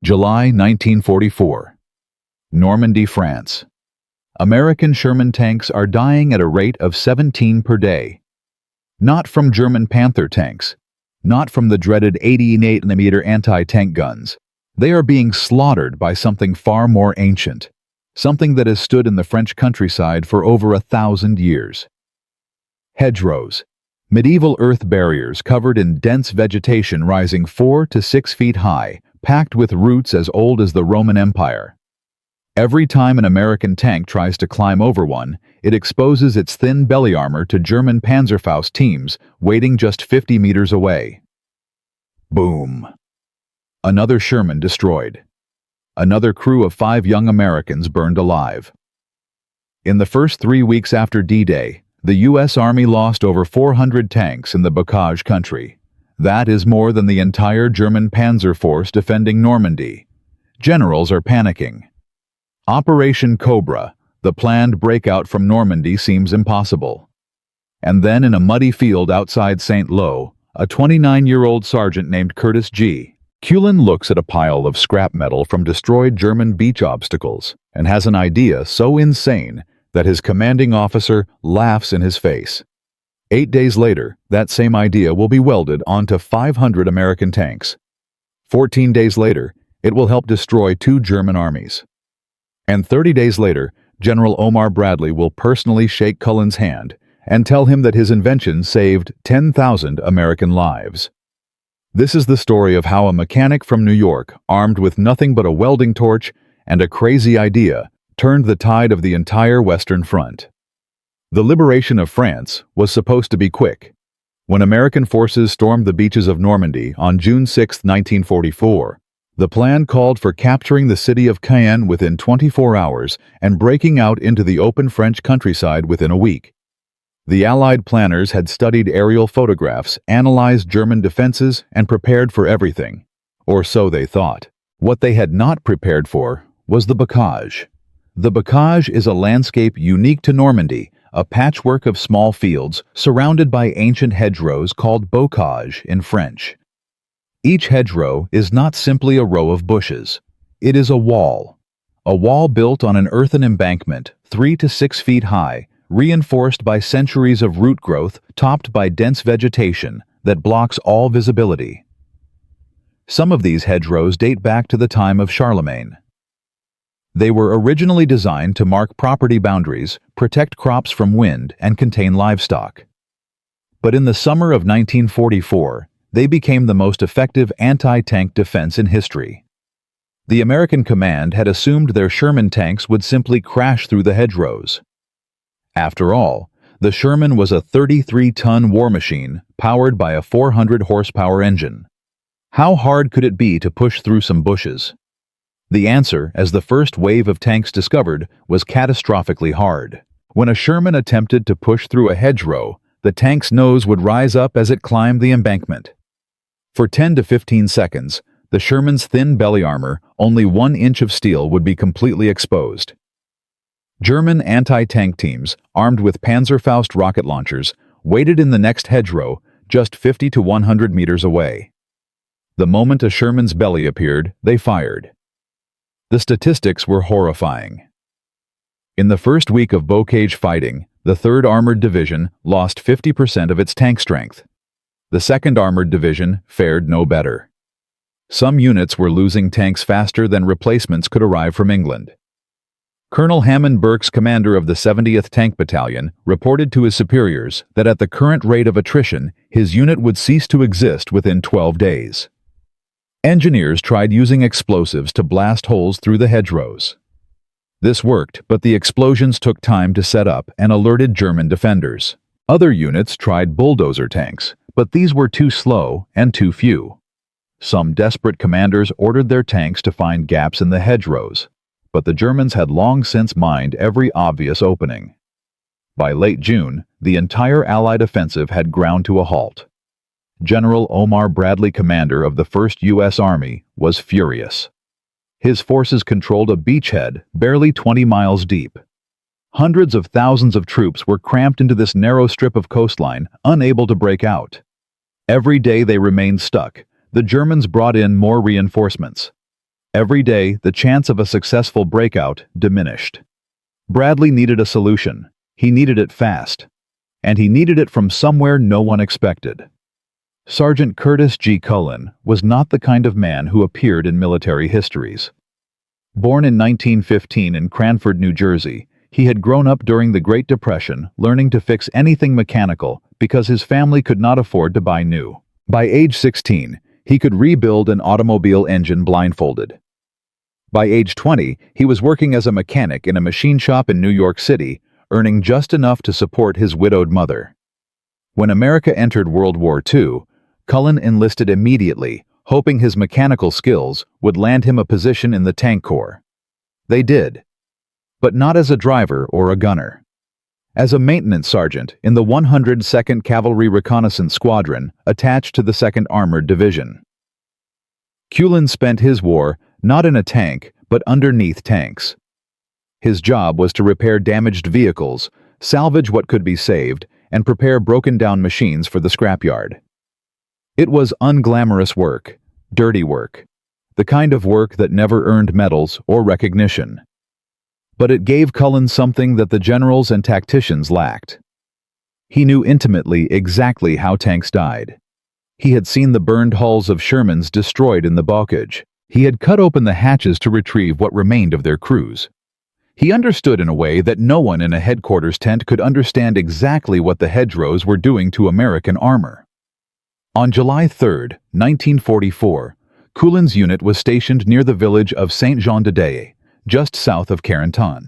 July 1944. Normandy, France. American Sherman tanks are dying at a rate of 17 per day. Not from German Panther tanks, not from the dreaded 88mm anti-tank guns. They are being slaughtered by something far more ancient, something that has stood in the French countryside for over 1,000 years. Hedgerows, medieval earth barriers covered in dense vegetation rising 4 to 6 feet high, packed with roots as old as the Roman Empire. Every time an American tank tries to climb over one, it exposes its thin belly armor to German Panzerfaust teams waiting just 50 meters away. Boom. Another Sherman destroyed. Another crew of 5 young Americans burned alive. In the first 3 weeks after D-Day, the U.S. Army lost over 400 tanks in the Bocage country. That is more than the entire German Panzer Force defending Normandy. Generals are panicking. Operation Cobra, the planned breakout from Normandy, seems impossible. And then in a muddy field outside St. Lo, a 29-year-old sergeant named Curtis G. Cullen looks at a pile of scrap metal from destroyed German beach obstacles and has an idea so insane that his commanding officer laughs in his face. 8 days later, that same idea will be welded onto 500 American tanks. 14 days later, it will help destroy 2 German armies. And 30 days later, General Omar Bradley will personally shake Cullen's hand and tell him that his invention saved 10,000 American lives. This is the story of how a mechanic from New York, armed with nothing but a welding torch and a crazy idea, turned the tide of the entire Western Front. The liberation of France was supposed to be quick. When American forces stormed the beaches of Normandy on June 6, 1944, the plan called for capturing the city of Caen within 24 hours and breaking out into the open French countryside within a week. The Allied planners had studied aerial photographs, analyzed German defenses, and prepared for everything. Or so they thought. What they had not prepared for was the Bocage. The Bocage is a landscape unique to Normandy, a patchwork of small fields surrounded by ancient hedgerows called bocage in French. Each hedgerow is not simply a row of bushes. It is a wall built on an earthen embankment 3 to 6 feet high, reinforced by centuries of root growth topped by dense vegetation that blocks all visibility. Some of these hedgerows date back to the time of Charlemagne. They were originally designed to mark property boundaries, protect crops from wind, and contain livestock. But in the summer of 1944, they became the most effective anti-tank defense in history. The American command had assumed their Sherman tanks would simply crash through the hedgerows. After all, the Sherman was a 33-ton war machine powered by a 400-horsepower engine. How hard could it be to push through some bushes? The answer, as the first wave of tanks discovered, was catastrophically hard. When a Sherman attempted to push through a hedgerow, the tank's nose would rise up as it climbed the embankment. For 10 to 15 seconds, the Sherman's thin belly armor, only 1 inch of steel, would be completely exposed. German anti-tank teams, armed with Panzerfaust rocket launchers, waited in the next hedgerow, just 50 to 100 meters away. The moment a Sherman's belly appeared, they fired. The statistics were horrifying. In the first week of bocage fighting, the 3rd Armored Division lost 50% of its tank strength. The 2nd Armored Division fared no better. Some units were losing tanks faster than replacements could arrive from England. Colonel Hammond Burke's commander of the 70th Tank Battalion reported to his superiors that at the current rate of attrition, his unit would cease to exist within 12 days. Engineers tried using explosives to blast holes through the hedgerows. This worked, but the explosions took time to set up and alerted German defenders. Other units tried bulldozer tanks, but these were too slow and too few. Some desperate commanders ordered their tanks to find gaps in the hedgerows, but the Germans had long since mined every obvious opening. By late June, the entire Allied offensive had ground to a halt. General Omar Bradley, commander of the 1st U.S. Army, was furious. His forces controlled a beachhead barely 20 miles deep. Hundreds of thousands of troops were cramped into this narrow strip of coastline, unable to break out. Every day they remained stuck, the Germans brought in more reinforcements. Every day, the chance of a successful breakout diminished. Bradley needed a solution. He needed it fast. And he needed it from somewhere no one expected. Sergeant Curtis G. Cullen was not the kind of man who appeared in military histories. Born in 1915 in Cranford, New Jersey, he had grown up during the Great Depression learning to fix anything mechanical because his family could not afford to buy new. By age 16, he could rebuild an automobile engine blindfolded. By age 20, he was working as a mechanic in a machine shop in New York City, earning just enough to support his widowed mother. When America entered World War II, Cullen enlisted immediately, hoping his mechanical skills would land him a position in the Tank Corps. They did, but not as a driver or a gunner. As a maintenance sergeant in the 102nd Cavalry Reconnaissance Squadron attached to the 2nd Armored Division. Cullen spent his war not in a tank, but underneath tanks. His job was to repair damaged vehicles, salvage what could be saved, and prepare broken-down machines for the scrapyard. It was unglamorous work, dirty work, the kind of work that never earned medals or recognition. But it gave Cullen something that the generals and tacticians lacked. He knew intimately exactly how tanks died. He had seen the burned hulls of Shermans destroyed in the balkage. He had cut open the hatches to retrieve what remained of their crews. He understood in a way that no one in a headquarters tent could understand exactly what the hedgerows were doing to American armor. On July 3, 1944, Cullen's unit was stationed near the village of Saint-Jean-de-Dié, just south of Carentan.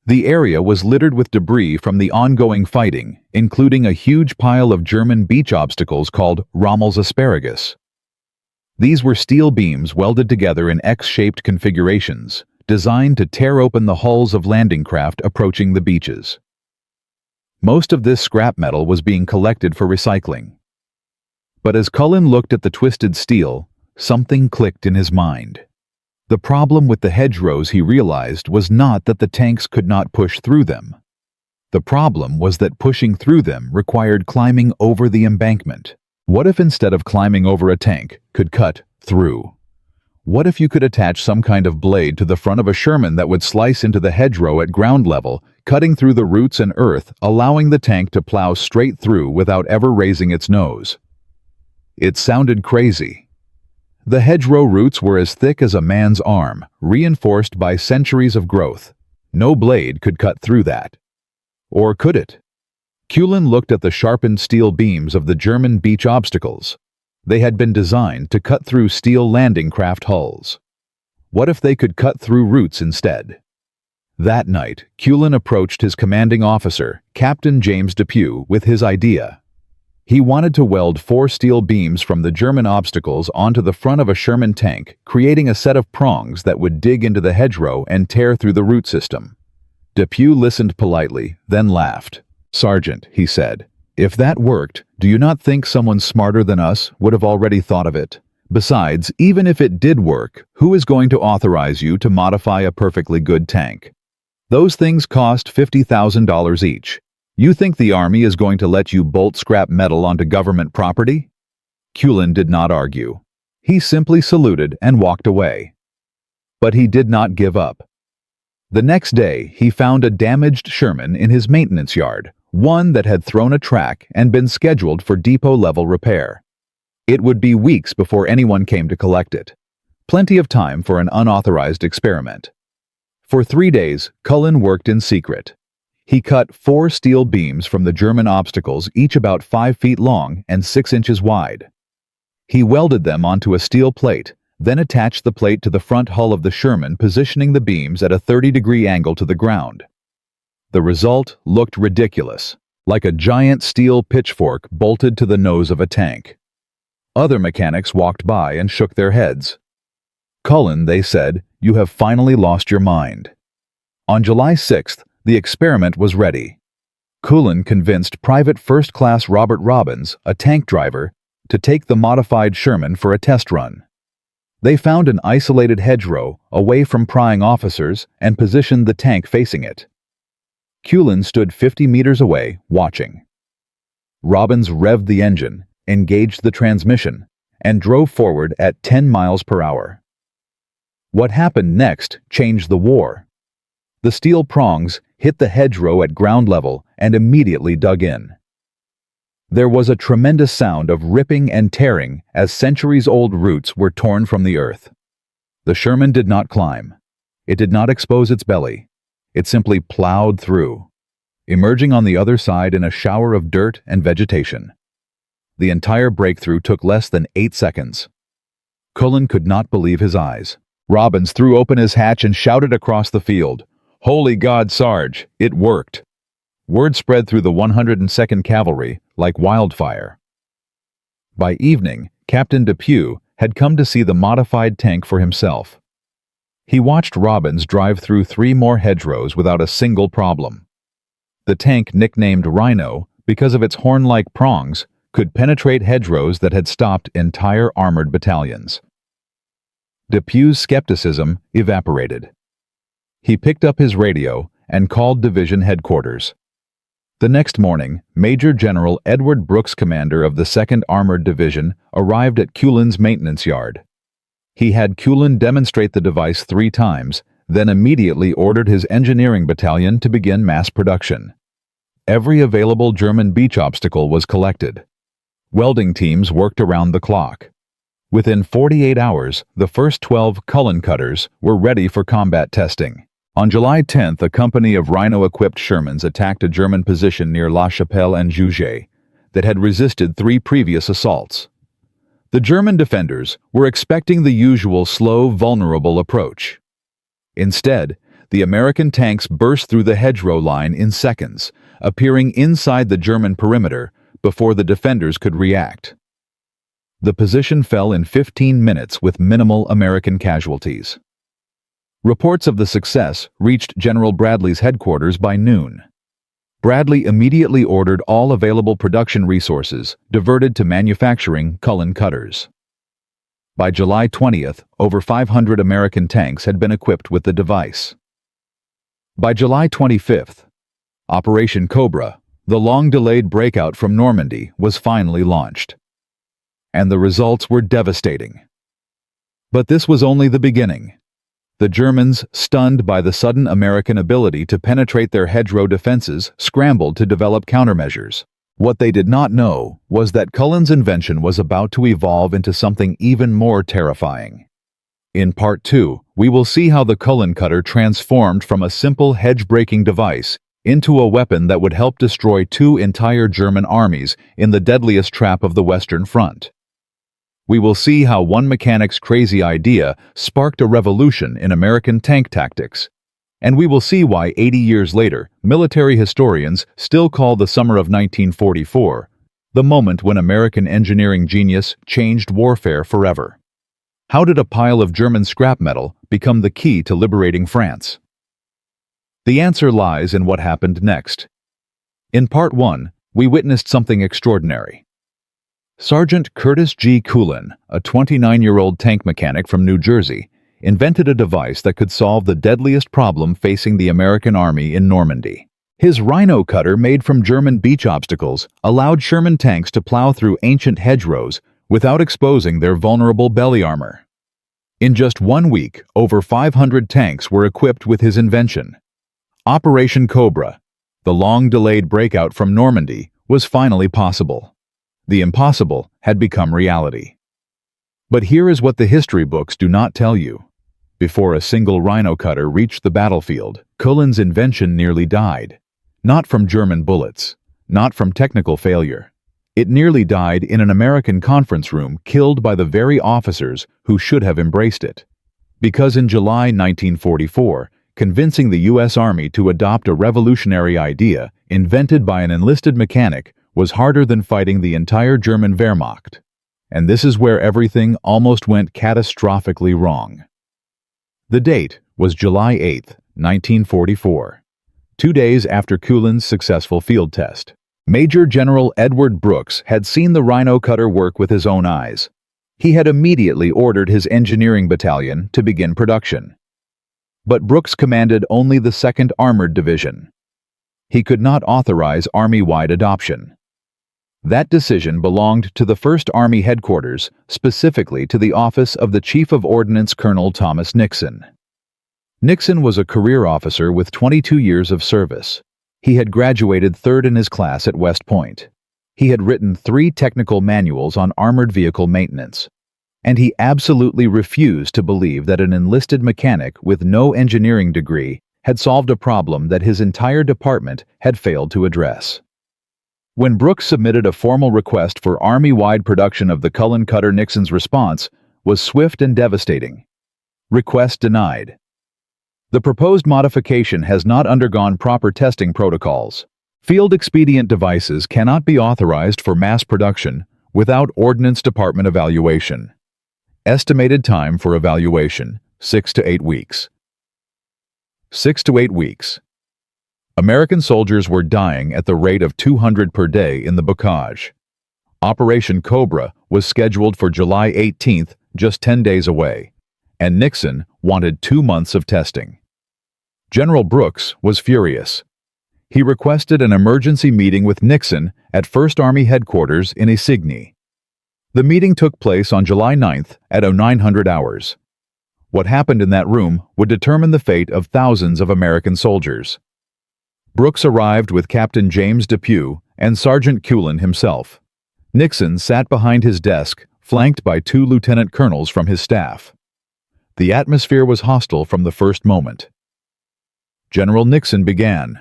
The area was littered with debris from the ongoing fighting, including a huge pile of German beach obstacles called Rommel's asparagus. These were steel beams welded together in X-shaped configurations, designed to tear open the hulls of landing craft approaching the beaches. Most of this scrap metal was being collected for recycling. But as Cullen looked at the twisted steel, something clicked in his mind. The problem with the hedgerows, he realized, was not that the tanks could not push through them. The problem was that pushing through them required climbing over the embankment. What if instead of climbing over a tank, could cut through? What if you could attach some kind of blade to the front of a Sherman that would slice into the hedgerow at ground level, cutting through the roots and earth, allowing the tank to plow straight through without ever raising its nose? It sounded crazy. The hedgerow roots were as thick as a man's arm, reinforced by centuries of growth. No blade could cut through that. Or could it? Cullen looked at the sharpened steel beams of the German beach obstacles. They had been designed to cut through steel landing craft hulls. What if they could cut through roots instead? That night, Cullen approached his commanding officer, Captain James Depew, with his idea. He wanted to weld 4 steel beams from the German obstacles onto the front of a Sherman tank, creating a set of prongs that would dig into the hedgerow and tear through the root system. Depew listened politely, then laughed. "Sergeant," he said, "if that worked, do you not think someone smarter than us would have already thought of it? Besides, even if it did work, who is going to authorize you to modify a perfectly good tank? Those things cost $50,000 each. You think the Army is going to let you bolt scrap metal onto government property?" Cullen did not argue. He simply saluted and walked away. But he did not give up. The next day, he found a damaged Sherman in his maintenance yard, one that had thrown a track and been scheduled for depot-level repair. It would be weeks before anyone came to collect it. Plenty of time for an unauthorized experiment. For 3 days, Cullen worked in secret. He cut 4 steel beams from the German obstacles, each about 5 feet long and 6 inches wide. He welded them onto a steel plate, then attached the plate to the front hull of the Sherman, positioning the beams at a 30-degree angle to the ground. The result looked ridiculous, like a giant steel pitchfork bolted to the nose of a tank. Other mechanics walked by and shook their heads. "Cullen," they said, "you have finally lost your mind." On July 6th, the experiment was ready. Cullen convinced Private First Class Robert Robbins, a tank driver, to take the modified Sherman for a test run. They found an isolated hedgerow away from prying officers and positioned the tank facing it. Cullen stood 50 meters away, watching. Robbins revved the engine, engaged the transmission, and drove forward at 10 miles per hour. What happened next changed the war. The steel prongs hit the hedgerow at ground level and immediately dug in. There was a tremendous sound of ripping and tearing as centuries-old roots were torn from the earth. The Sherman did not climb. It did not expose its belly. It simply plowed through, emerging on the other side in a shower of dirt and vegetation. The entire breakthrough took less than 8 seconds. Cullen could not believe his eyes. Robbins threw open his hatch and shouted across the field, "Holy God, Sarge, it worked!" Word spread through the 102nd Cavalry like wildfire. By evening, Captain Depew had come to see the modified tank for himself. He watched Robbins drive through 3 more hedgerows without a single problem. The tank, nicknamed Rhino because of its horn-like prongs, could penetrate hedgerows that had stopped entire armored battalions. Depew's skepticism evaporated. He picked up his radio and called division headquarters. The next morning, Major General Edward Brooks, commander of the 2nd Armored Division, arrived at Cullen's maintenance yard. He had Cullen demonstrate the device 3 times, then immediately ordered his engineering battalion to begin mass production. Every available German beach obstacle was collected. Welding teams worked around the clock. Within 48 hours, the first 12 Cullen cutters were ready for combat testing. On July 10th, a company of Rhino-equipped Shermans attacked a German position near La Chapelle and Juget that had resisted 3 previous assaults. The German defenders were expecting the usual slow, vulnerable approach. Instead, the American tanks burst through the hedgerow line in seconds, appearing inside the German perimeter before the defenders could react. The position fell in 15 minutes with minimal American casualties. Reports of the success reached General Bradley's headquarters by noon. Bradley immediately ordered all available production resources diverted to manufacturing Cullen cutters. By July 20th, over 500 American tanks had been equipped with the device. By July 25th, Operation Cobra, the long-delayed breakout from Normandy, was finally launched. And the results were devastating. But this was only the beginning. The Germans, stunned by the sudden American ability to penetrate their hedgerow defenses, scrambled to develop countermeasures. What they did not know was that Cullen's invention was about to evolve into something even more terrifying. In Part 2, we will see how the Cullen cutter transformed from a simple hedge-breaking device into a weapon that would help destroy 2 entire German armies in the deadliest trap of the Western Front. We will see how one mechanic's crazy idea sparked a revolution in American tank tactics. And we will see why 80 years later, military historians still call the summer of 1944 the moment when American engineering genius changed warfare forever. How did a pile of German scrap metal become the key to liberating France? The answer lies in what happened next. In Part 1, we witnessed something extraordinary. Sergeant Curtis G. Cullen, a 29-year-old tank mechanic from New Jersey, invented a device that could solve the deadliest problem facing the American Army in Normandy. His Rhino cutter, made from German beach obstacles, allowed Sherman tanks to plow through ancient hedgerows without exposing their vulnerable belly armor. In just 1 week, over 500 tanks were equipped with his invention. Operation Cobra, the long-delayed breakout from Normandy, was finally possible. The impossible had become reality. But here is what the history books do not tell you. Before a single Rhino cutter reached the battlefield, Cullen's invention nearly died. Not from German bullets, not from technical failure. It nearly died in an American conference room, killed by the very officers who should have embraced it. Because in July 1944, convincing the U.S. Army to adopt a revolutionary idea invented by an enlisted mechanic was harder than fighting the entire German Wehrmacht. And this is where everything almost went catastrophically wrong. The date was July 8, 1944, 2 days after Cullen's successful field test. Major General Edward Brooks had seen the Rhino cutter work with his own eyes. He had immediately ordered his engineering battalion to begin production. But Brooks commanded only the 2nd Armored Division. He could not authorize Army-wide adoption. That decision belonged to the 1st Army Headquarters, specifically to the office of the Chief of Ordnance Colonel Thomas Nixon. Nixon was a career officer with 22 years of service. He had graduated 3rd in his class at West Point. He had written 3 technical manuals on armored vehicle maintenance. And he absolutely refused to believe that an enlisted mechanic with no engineering degree had solved a problem that his entire department had failed to address. When Brooks submitted a formal request for Army-wide production of the Cullen cutter, Nixon's response was swift and devastating. Request denied. The proposed modification has not undergone proper testing protocols. Field expedient devices cannot be authorized for mass production without Ordnance Department evaluation. Estimated time for evaluation, 6 to 8 weeks. 6 to 8 weeks. American soldiers were dying at the rate of 200 per day in the bocage. Operation Cobra was scheduled for July 18th, just 10 days away, and Nixon wanted 2 months of testing. General Brooks was furious. He requested an emergency meeting with Nixon at 1st Army Headquarters in Isigny. The meeting took place on July 9th at 0900 hours. What happened in that room would determine the fate of thousands of American soldiers. Brooks arrived with Captain James Depew and Sergeant Cullen himself. Nixon sat behind his desk, flanked by 2 lieutenant colonels from his staff. The atmosphere was hostile from the first moment. General Nixon began.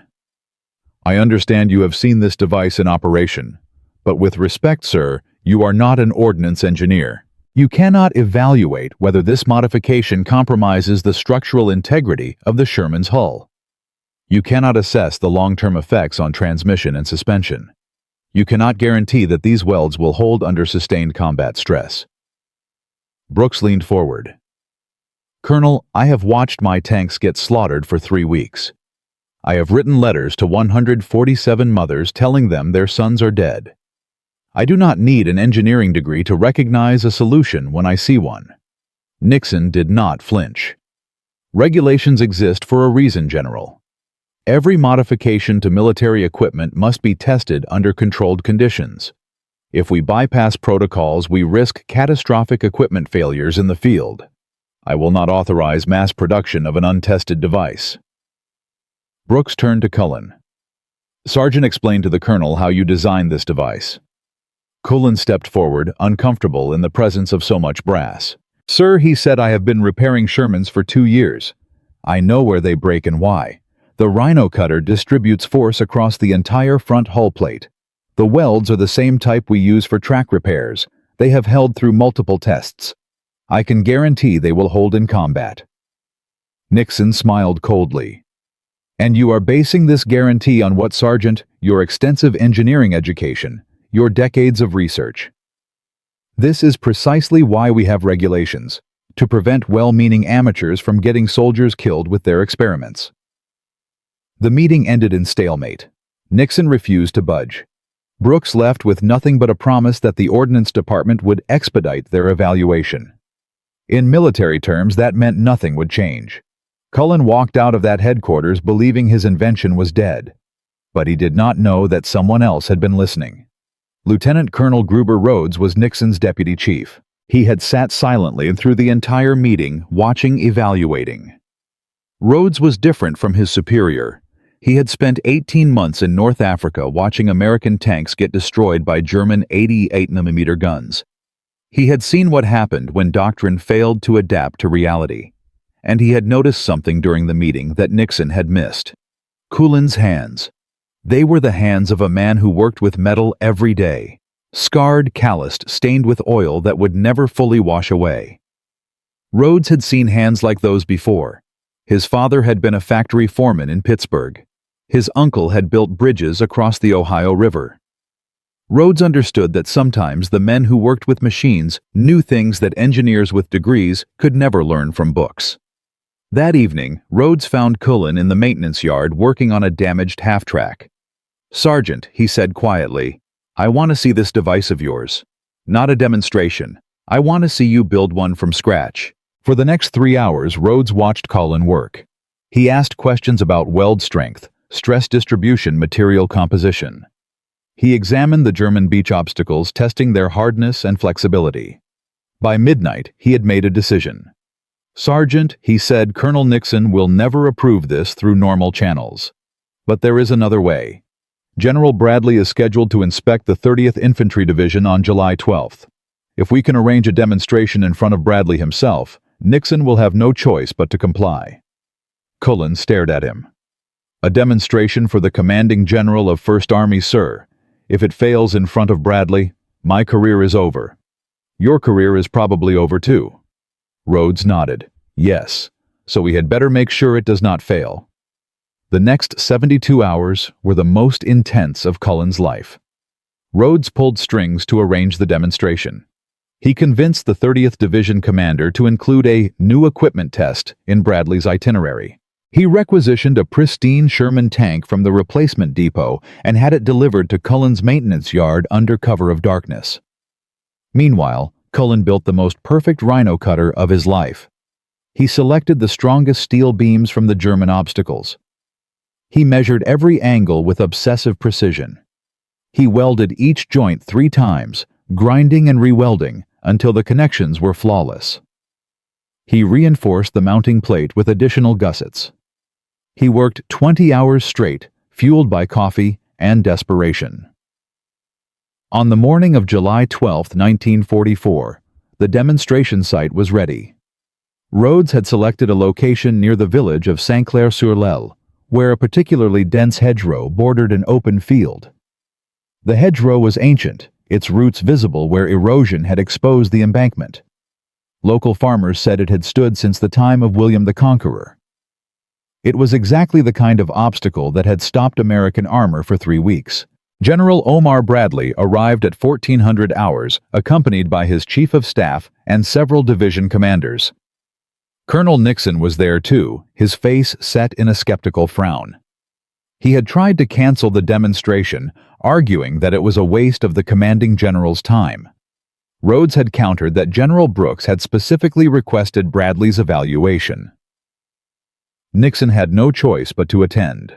"I understand you have seen this device in operation, but with respect, sir, you are not an ordnance engineer. You cannot evaluate whether this modification compromises the structural integrity of the Sherman's hull. You cannot assess the long-term effects on transmission and suspension. You cannot guarantee that these welds will hold under sustained combat stress." Brooks leaned forward. "Colonel, I have watched my tanks get slaughtered for 3 weeks. I have written letters to 147 mothers telling them their sons are dead. I do not need an engineering degree to recognize a solution when I see one." Nixon did not flinch. "Regulations exist for a reason, General. Every modification to military equipment must be tested under controlled conditions. If we bypass protocols, we risk catastrophic equipment failures in the field. I will not authorize mass production of an untested device." Brooks turned to Cullen. "Sergeant, explain to the colonel how you designed this device." Cullen stepped forward, uncomfortable in the presence of so much brass. "Sir," he said, "I have been repairing Shermans for 2 years. I know where they break and why. The Rhino cutter distributes force across the entire front hull plate. The welds are the same type we use for track repairs. They have held through multiple tests. I can guarantee they will hold in combat." Nixon smiled coldly. "And you are basing this guarantee on what, Sergeant? Your extensive engineering education, your decades of research." "This is precisely why we have regulations, to prevent well-meaning amateurs from getting soldiers killed with their experiments." The meeting ended in stalemate. Nixon refused to budge. Brooks left with nothing but a promise that the Ordnance Department would expedite their evaluation. In military terms, that meant nothing would change. Cullen walked out of that headquarters believing his invention was dead. But he did not know that someone else had been listening. Lieutenant Colonel Gruber Rhodes was Nixon's deputy chief. He had sat silently through the entire meeting, watching, evaluating. Rhodes was different from his superior. He had spent 18 months in North Africa watching American tanks get destroyed by German 88mm guns. He had seen what happened when doctrine failed to adapt to reality. And he had noticed something during the meeting that Nixon had missed. Cullen's hands. They were the hands of a man who worked with metal every day. Scarred, calloused, stained with oil that would never fully wash away. Rhodes had seen hands like those before. His father had been a factory foreman in Pittsburgh. His uncle had built bridges across the Ohio River. Rhodes understood that sometimes the men who worked with machines knew things that engineers with degrees could never learn from books. That evening, Rhodes found Cullen in the maintenance yard working on a damaged half-track. "Sergeant," he said quietly, "I want to see this device of yours. Not a demonstration. I want to see you build one from scratch." For the next 3 hours, Rhodes watched Cullen work. He asked questions about weld strength, stress distribution, material composition. He examined the German beach obstacles, testing their hardness and flexibility. By midnight, he had made a decision. "Sergeant," he said, "Colonel Nixon will never approve this through normal channels. But there is another way. General Bradley is scheduled to inspect the 30th Infantry Division on July 12th. If we can arrange a demonstration in front of Bradley himself, Nixon will have no choice but to comply." Cullen stared at him. "A demonstration for the commanding general of First Army, sir. If it fails in front of Bradley, my career is over. Your career is probably over too." Rhodes nodded. "Yes, so we had better make sure it does not fail." The next 72 hours were the most intense of Cullen's life. Rhodes pulled strings to arrange the demonstration. He convinced the 30th Division commander to include a new equipment test in Bradley's itinerary. He requisitioned a pristine Sherman tank from the replacement depot and had it delivered to Cullen's maintenance yard under cover of darkness. Meanwhile, Cullen built the most perfect rhino cutter of his life. He selected the strongest steel beams from the German obstacles. He measured every angle with obsessive precision. He welded each joint 3 times, grinding and rewelding until the connections were flawless. He reinforced the mounting plate with additional gussets. He worked 20 hours straight, fueled by coffee and desperation. On the morning of July 12, 1944, the demonstration site was ready. Rhodes had selected a location near the village of Saint-Clair-sur-l'Elle, where a particularly dense hedgerow bordered an open field. The hedgerow was ancient, its roots visible where erosion had exposed the embankment. Local farmers said it had stood since the time of William the Conqueror. It was exactly the kind of obstacle that had stopped American armor for 3 weeks. General Omar Bradley arrived at 1400 hours, accompanied by his chief of staff and several division commanders. Colonel Nixon was there too, his face set in a skeptical frown. He had tried to cancel the demonstration, arguing that it was a waste of the commanding general's time. Rhodes had countered that General Brooks had specifically requested Bradley's evaluation. Nixon had no choice but to attend.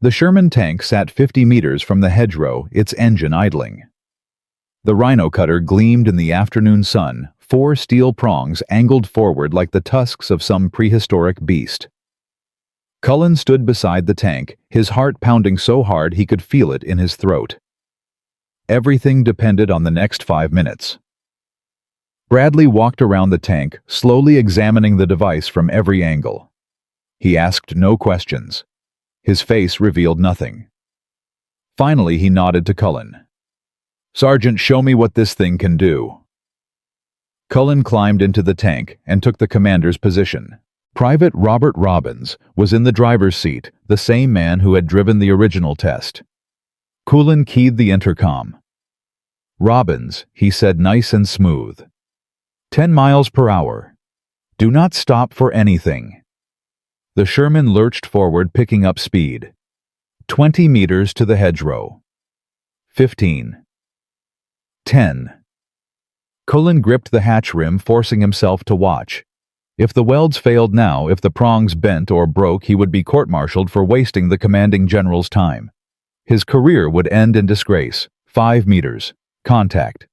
The Sherman tank sat 50 meters from the hedgerow, its engine idling. The rhino cutter gleamed in the afternoon sun, 4 steel prongs angled forward like the tusks of some prehistoric beast. Cullen stood beside the tank, his heart pounding so hard he could feel it in his throat. Everything depended on the next 5 minutes. Bradley walked around the tank, slowly examining the device from every angle. He asked no questions. His face revealed nothing. Finally, he nodded to Cullen. "Sergeant, show me what this thing can do." Cullen climbed into the tank and took the commander's position. Private Robert Robbins was in the driver's seat, the same man who had driven the original test. Cullen keyed the intercom. "Robbins," he said, nice and smooth. 10 miles per hour. Do not stop for anything." The Sherman lurched forward, picking up speed. 20 meters to the hedgerow. 15. 10. Cullen gripped the hatch rim, forcing himself to watch. If the welds failed now, if the prongs bent or broke, he would be court-martialed for wasting the commanding general's time. His career would end in disgrace. 5 meters. Contact.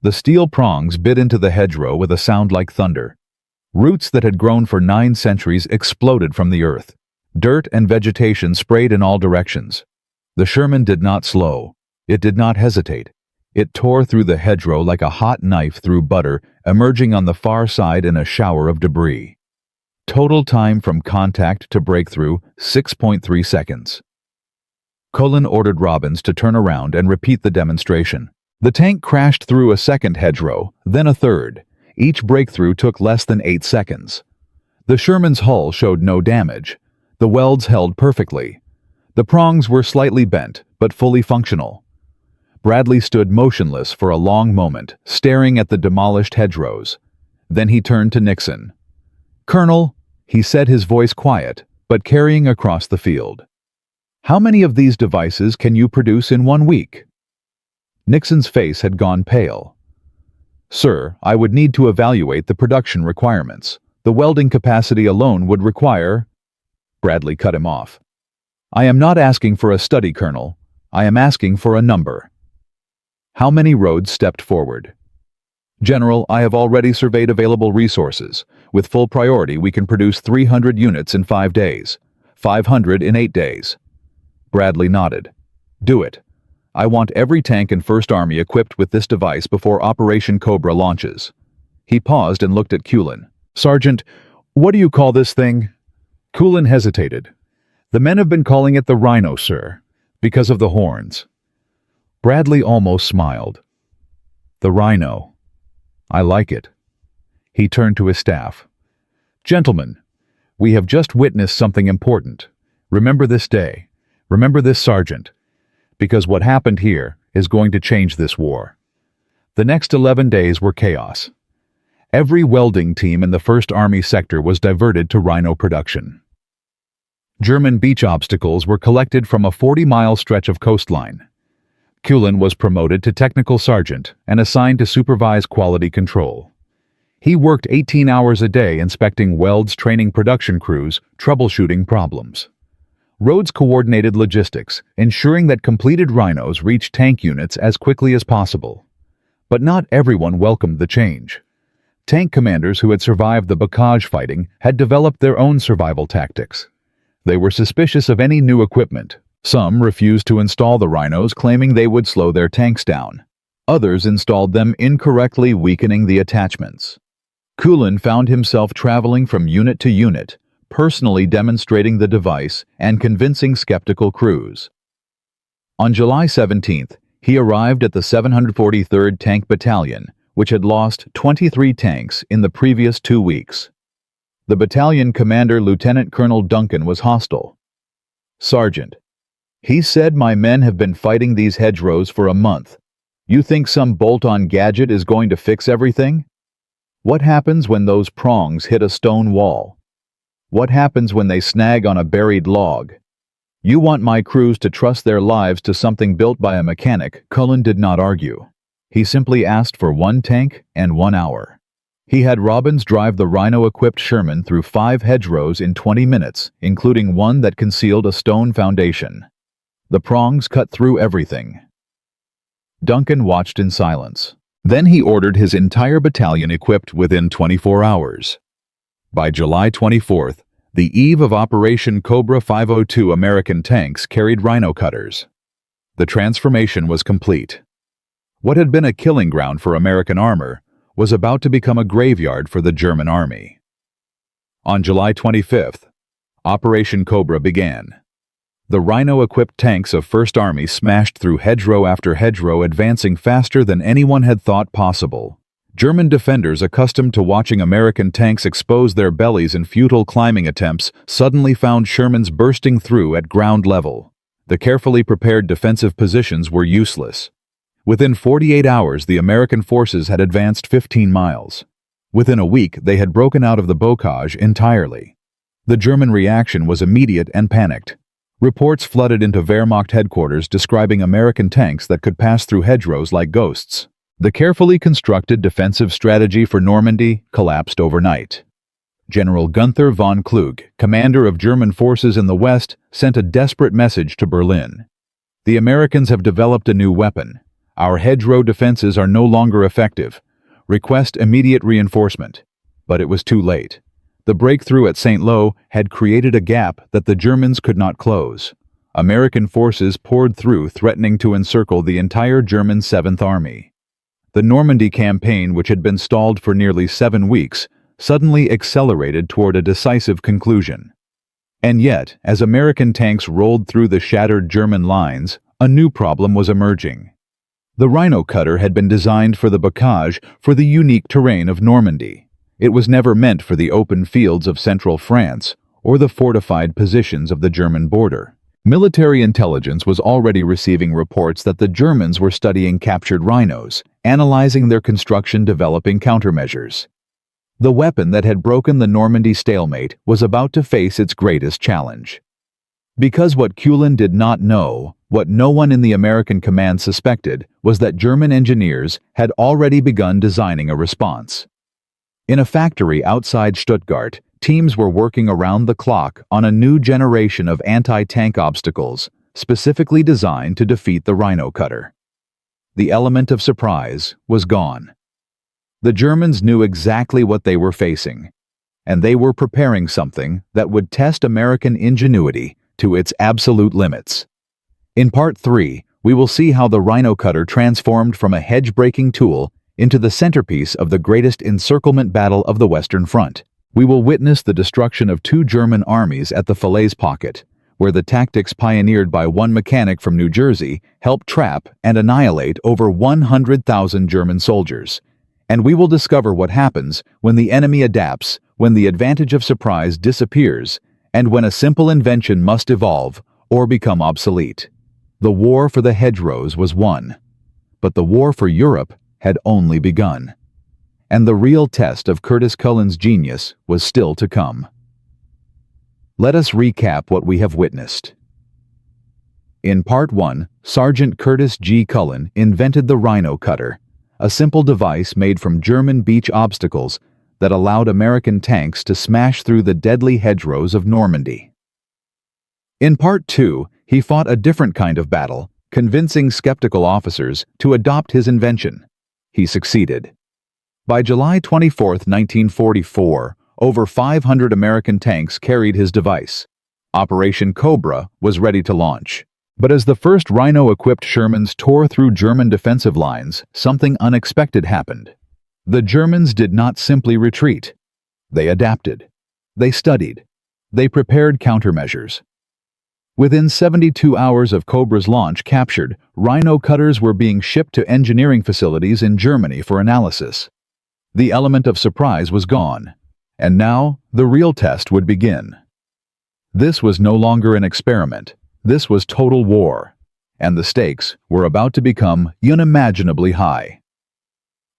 The steel prongs bit into the hedgerow with a sound like thunder. Roots that had grown for 9 centuries exploded from the earth. Dirt and vegetation sprayed in all directions. The Sherman did not slow. It did not hesitate. It tore through the hedgerow like a hot knife through butter, emerging on the far side in a shower of debris. Total time from contact to breakthrough, 6.3 seconds. Cullen ordered Robbins to turn around and repeat the demonstration. The tank crashed through a second hedgerow, then a third. Each breakthrough took less than 8 seconds. The Sherman's hull showed no damage. The welds held perfectly. The prongs were slightly bent, but fully functional. Bradley stood motionless for a long moment, staring at the demolished hedgerows. Then he turned to Nixon. "Colonel," he said, his voice quiet, but carrying across the field. "How many of these devices can you produce in 1 week?" Nixon's face had gone pale. "Sir, I would need to evaluate the production requirements. The welding capacity alone would require—" Bradley cut him off. "I am not asking for a study, Colonel. I am asking for a number." How many roads stepped forward? "General, I have already surveyed available resources. With full priority, we can produce 300 units in 5 days, 500 in 8 days. Bradley nodded. "Do it. I want every tank in First Army equipped with this device before Operation Cobra launches." He paused and looked at Kulin. "Sergeant, what do you call this thing?" Kulin hesitated. "The men have been calling it the Rhino, sir, because of the horns." Bradley almost smiled. "The Rhino. I like it." He turned to his staff. "Gentlemen, we have just witnessed something important. Remember this day. Remember this sergeant. Because what happened here is going to change this war." The next 11 days were chaos. Every welding team in the First Army sector was diverted to Rhino production. German beach obstacles were collected from a 40-mile stretch of coastline. Kulin was promoted to technical sergeant and assigned to supervise quality control. He worked 18 hours a day inspecting welds, training production crews, troubleshooting problems. Rhodes coordinated logistics, ensuring that completed Rhinos reached tank units as quickly as possible. But not everyone welcomed the change. Tank commanders who had survived the Bocage fighting had developed their own survival tactics. They were suspicious of any new equipment. Some refused to install the Rhinos, claiming they would slow their tanks down. Others installed them incorrectly, weakening the attachments. Kulin found himself traveling from unit to unit, personally demonstrating the device and convincing skeptical crews. On July 17th, he arrived at the 743rd Tank Battalion, which had lost 23 tanks in the previous 2 weeks. The battalion commander, Lieutenant Colonel Duncan, was hostile. "Sergeant, he said my men have been fighting these hedgerows for a month. You think some bolt-on gadget is going to fix everything? What happens when those prongs hit a stone wall? What happens when they snag on a buried log? You want my crews to trust their lives to something built by a mechanic." Cullen did not argue. He simply asked for 1 tank and 1 hour. He had Robbins drive the Rhino-equipped Sherman through 5 hedgerows in 20 minutes, including one that concealed a stone foundation. The prongs cut through everything. Duncan watched in silence. Then he ordered his entire battalion equipped within 24 hours. By July 24th, the eve of Operation Cobra, 502 American tanks carried Rhino cutters. The transformation was complete. What had been a killing ground for American armor was about to become a graveyard for the German army. On July 25th, Operation Cobra began. The Rhino-equipped tanks of First Army smashed through hedgerow after hedgerow, advancing faster than anyone had thought possible. German defenders, accustomed to watching American tanks expose their bellies in futile climbing attempts, suddenly found Shermans bursting through at ground level. The carefully prepared defensive positions were useless. Within 48 hours, the American forces had advanced 15 miles. Within a week, they had broken out of the Bocage entirely. The German reaction was immediate and panicked. Reports flooded into Wehrmacht headquarters describing American tanks that could pass through hedgerows like ghosts. The carefully constructed defensive strategy for Normandy collapsed overnight. General Gunther von Kluge, commander of German forces in the West, sent a desperate message to Berlin. "The Americans have developed a new weapon. Our hedgerow defenses are no longer effective. Request immediate reinforcement." But it was too late. The breakthrough at St. Lo had created a gap that the Germans could not close. American forces poured through, threatening to encircle the entire German 7th Army. The Normandy campaign, which had been stalled for nearly 7 weeks, suddenly accelerated toward a decisive conclusion. And yet, as American tanks rolled through the shattered German lines, a new problem was emerging. The Rhino cutter had been designed for the Bocage, for the unique terrain of Normandy. It was never meant for the open fields of central France or the fortified positions of the German border. Military intelligence was already receiving reports that the Germans were studying captured Rhinos, analyzing their construction, developing countermeasures. The weapon that had broken the Normandy stalemate was about to face its greatest challenge. Because what Kulin did not know, what no one in the American command suspected, was that German engineers had already begun designing a response. In a factory outside Stuttgart, teams were working around the clock on a new generation of anti-tank obstacles, specifically designed to defeat the Rhino cutter. The element of surprise was gone. The Germans knew exactly what they were facing, and they were preparing something that would test American ingenuity to its absolute limits. In Part 3, we will see how the Rhino cutter transformed from a hedge-breaking tool into the centerpiece of the greatest encirclement battle of the Western Front. We will witness the destruction of 2 German armies at the Falaise Pocket, where the tactics pioneered by one mechanic from New Jersey helped trap and annihilate over 100,000 German soldiers. And we will discover what happens when the enemy adapts, when the advantage of surprise disappears, and when a simple invention must evolve or become obsolete. The war for the hedgerows was won, but the war for Europe had only begun. And the real test of Curtis Cullen's genius was still to come. Let us recap what we have witnessed. In Part 1, Sergeant Curtis G. Cullen invented the Rhino cutter, a simple device made from German beach obstacles that allowed American tanks to smash through the deadly hedgerows of Normandy. In Part 2, he fought a different kind of battle, convincing skeptical officers to adopt his invention. He succeeded. By July 24, 1944, over 500 American tanks carried his device. Operation Cobra was ready to launch. But as the first Rhino-equipped Shermans tore through German defensive lines, something unexpected happened. The Germans did not simply retreat. They adapted. They studied. They prepared countermeasures. Within 72 hours of Cobra's launch captured, Rhino cutters were being shipped to engineering facilities in Germany for analysis. The element of surprise was gone, and now the real test would begin. This was no longer an experiment. This was total war, and the stakes were about to become unimaginably high.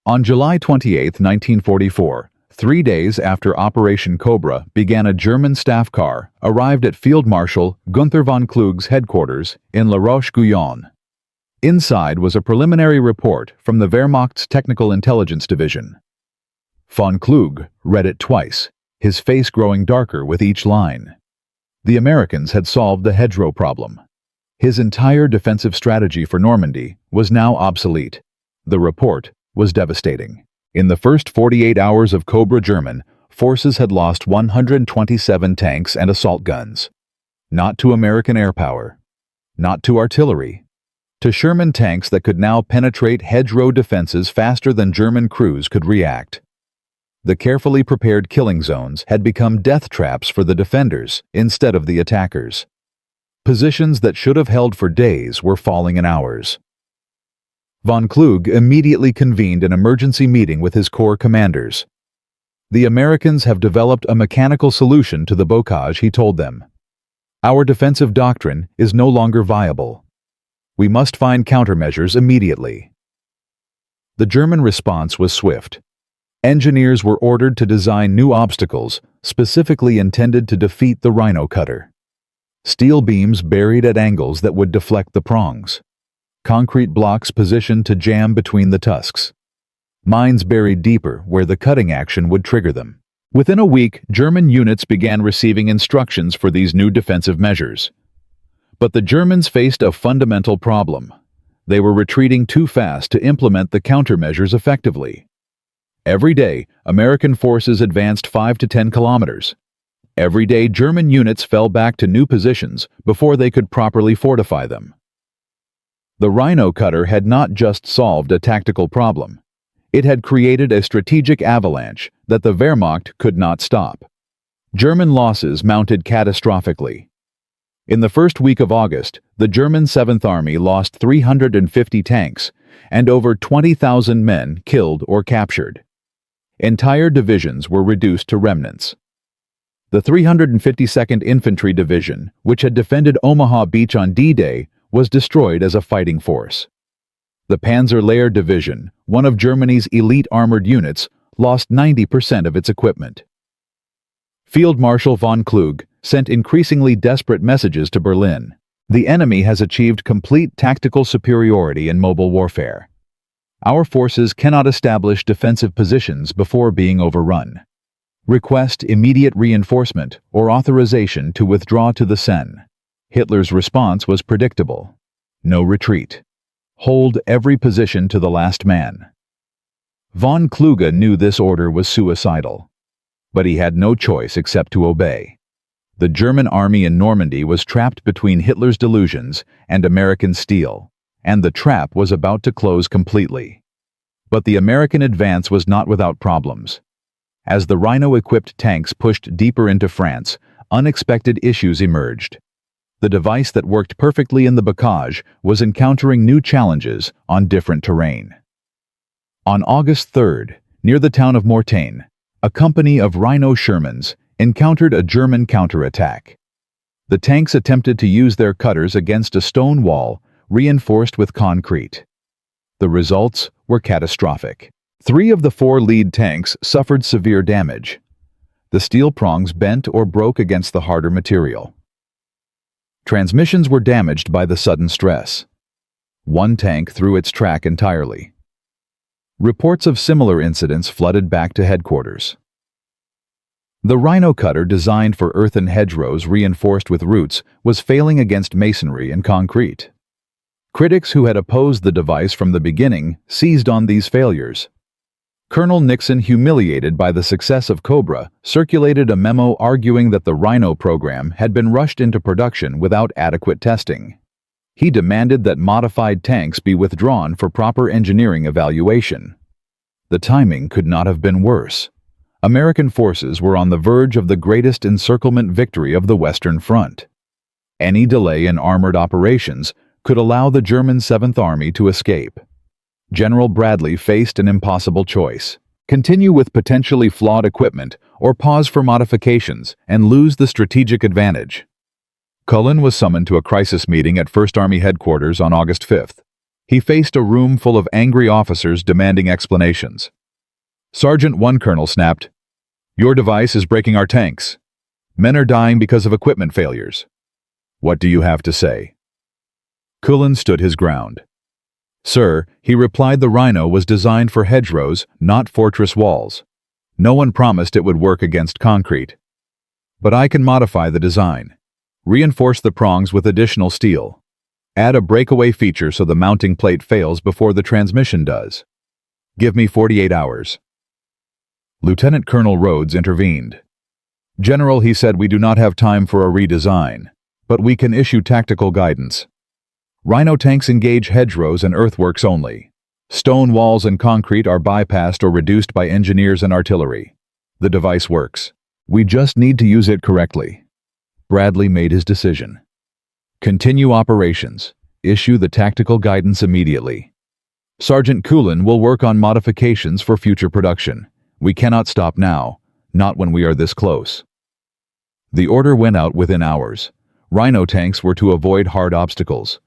On July 28, 1944, 3 days after Operation Cobra began, a German staff car arrived at Field Marshal Gunther von Klug's headquarters in La Roche-Guyon. Inside was a preliminary report from the Wehrmacht's Technical Intelligence Division. Von Klug read it twice, his face growing darker with each line. The Americans had solved the hedgerow problem. His entire defensive strategy for Normandy was now obsolete. The report was devastating. In the first 48 hours of Cobra, German forces had lost 127 tanks and assault guns. Not to American air power, not to artillery, to Sherman tanks that could now penetrate hedgerow defenses faster than German crews could react. The carefully prepared killing zones had become death traps for the defenders instead of the attackers. Positions that should have held for days were falling in hours. Von Klug immediately convened an emergency meeting with his corps commanders. The Americans have developed a mechanical solution to the bocage, he told them. Our defensive doctrine is no longer viable. We must find countermeasures immediately. The German response was swift. Engineers were ordered to design new obstacles specifically intended to defeat the Rhino cutter. Steel beams buried at angles that would deflect the prongs. Concrete blocks positioned to jam between the tusks. Mines buried deeper where the cutting action would trigger them. Within a week, German units began receiving instructions for these new defensive measures. But the Germans faced a fundamental problem. They were retreating too fast to implement the countermeasures effectively. Every day, American forces advanced 5 to 10 kilometers. Every day, German units fell back to new positions before they could properly fortify them. The Rhino cutter had not just solved a tactical problem. It had created a strategic avalanche that the Wehrmacht could not stop. German losses mounted catastrophically. In the first week of August, the German 7th Army lost 350 tanks and over 20,000 men killed or captured. Entire divisions were reduced to remnants. The 352nd Infantry Division, which had defended Omaha Beach on D-Day, was destroyed as a fighting force. The Panzer-Lehr Division, one of Germany's elite armored units, lost 90% of its equipment. Field Marshal von Klug sent increasingly desperate messages to Berlin. The enemy has achieved complete tactical superiority in mobile warfare. Our forces cannot establish defensive positions before being overrun. Request immediate reinforcement or authorization to withdraw to the Seine. Hitler's response was predictable. No retreat. Hold every position to the last man. Von Kluge knew this order was suicidal, but he had no choice except to obey. The German army in Normandy was trapped between Hitler's delusions and American steel, and the trap was about to close completely. But the American advance was not without problems. As the Rhino-equipped tanks pushed deeper into France, unexpected issues emerged. The device that worked perfectly in the bocage was encountering new challenges on different terrain. On August 3rd, near the town of Mortagne, a company of Rhino Shermans encountered a German counterattack. The tanks attempted to use their cutters against a stone wall reinforced with concrete. The results were catastrophic. 3 of the 4 lead tanks suffered severe damage. The steel prongs bent or broke against the harder material. Transmissions were damaged by the sudden stress. 1 tank threw its track entirely. Reports of similar incidents flooded back to headquarters. The Rhino cutter, designed for earthen hedgerows reinforced with roots, was failing against masonry and concrete. Critics who had opposed the device from the beginning seized on these failures. Colonel Nixon, humiliated by the success of Cobra, circulated a memo arguing that the Rhino program had been rushed into production without adequate testing. He demanded that modified tanks be withdrawn for proper engineering evaluation. The timing could not have been worse. American forces were on the verge of the greatest encirclement victory of the Western Front. Any delay in armored operations could allow the German 7th Army to escape. General Bradley faced an impossible choice: continue with potentially flawed equipment or pause for modifications and lose the strategic advantage. Cullen was summoned to a crisis meeting at 1st Army headquarters on August 5th. He faced a room full of angry officers demanding explanations. Sergeant 1 Colonel snapped, "Your device is breaking our tanks. Men are dying because of equipment failures. What do you have to say?" Cullen stood his ground. "Sir," he replied, "the Rhino was designed for hedgerows, not fortress walls. No one promised it would work against concrete. But I can modify the design. Reinforce the prongs with additional steel. Add a breakaway feature so the mounting plate fails before the transmission does. Give me 48 hours. Lieutenant Colonel Rhodes intervened. "General," he said, "we do not have time for a redesign, but we can issue tactical guidance. Rhino tanks engage hedgerows and earthworks only. Stone walls and concrete are bypassed or reduced by engineers and artillery. The device works. We just need to use it correctly." Bradley made his decision. "Continue operations. Issue the tactical guidance immediately. Sergeant Cullen will work on modifications for future production. We cannot stop now, not when we are this close." The order went out within hours. Rhino tanks were to avoid hard obstacles.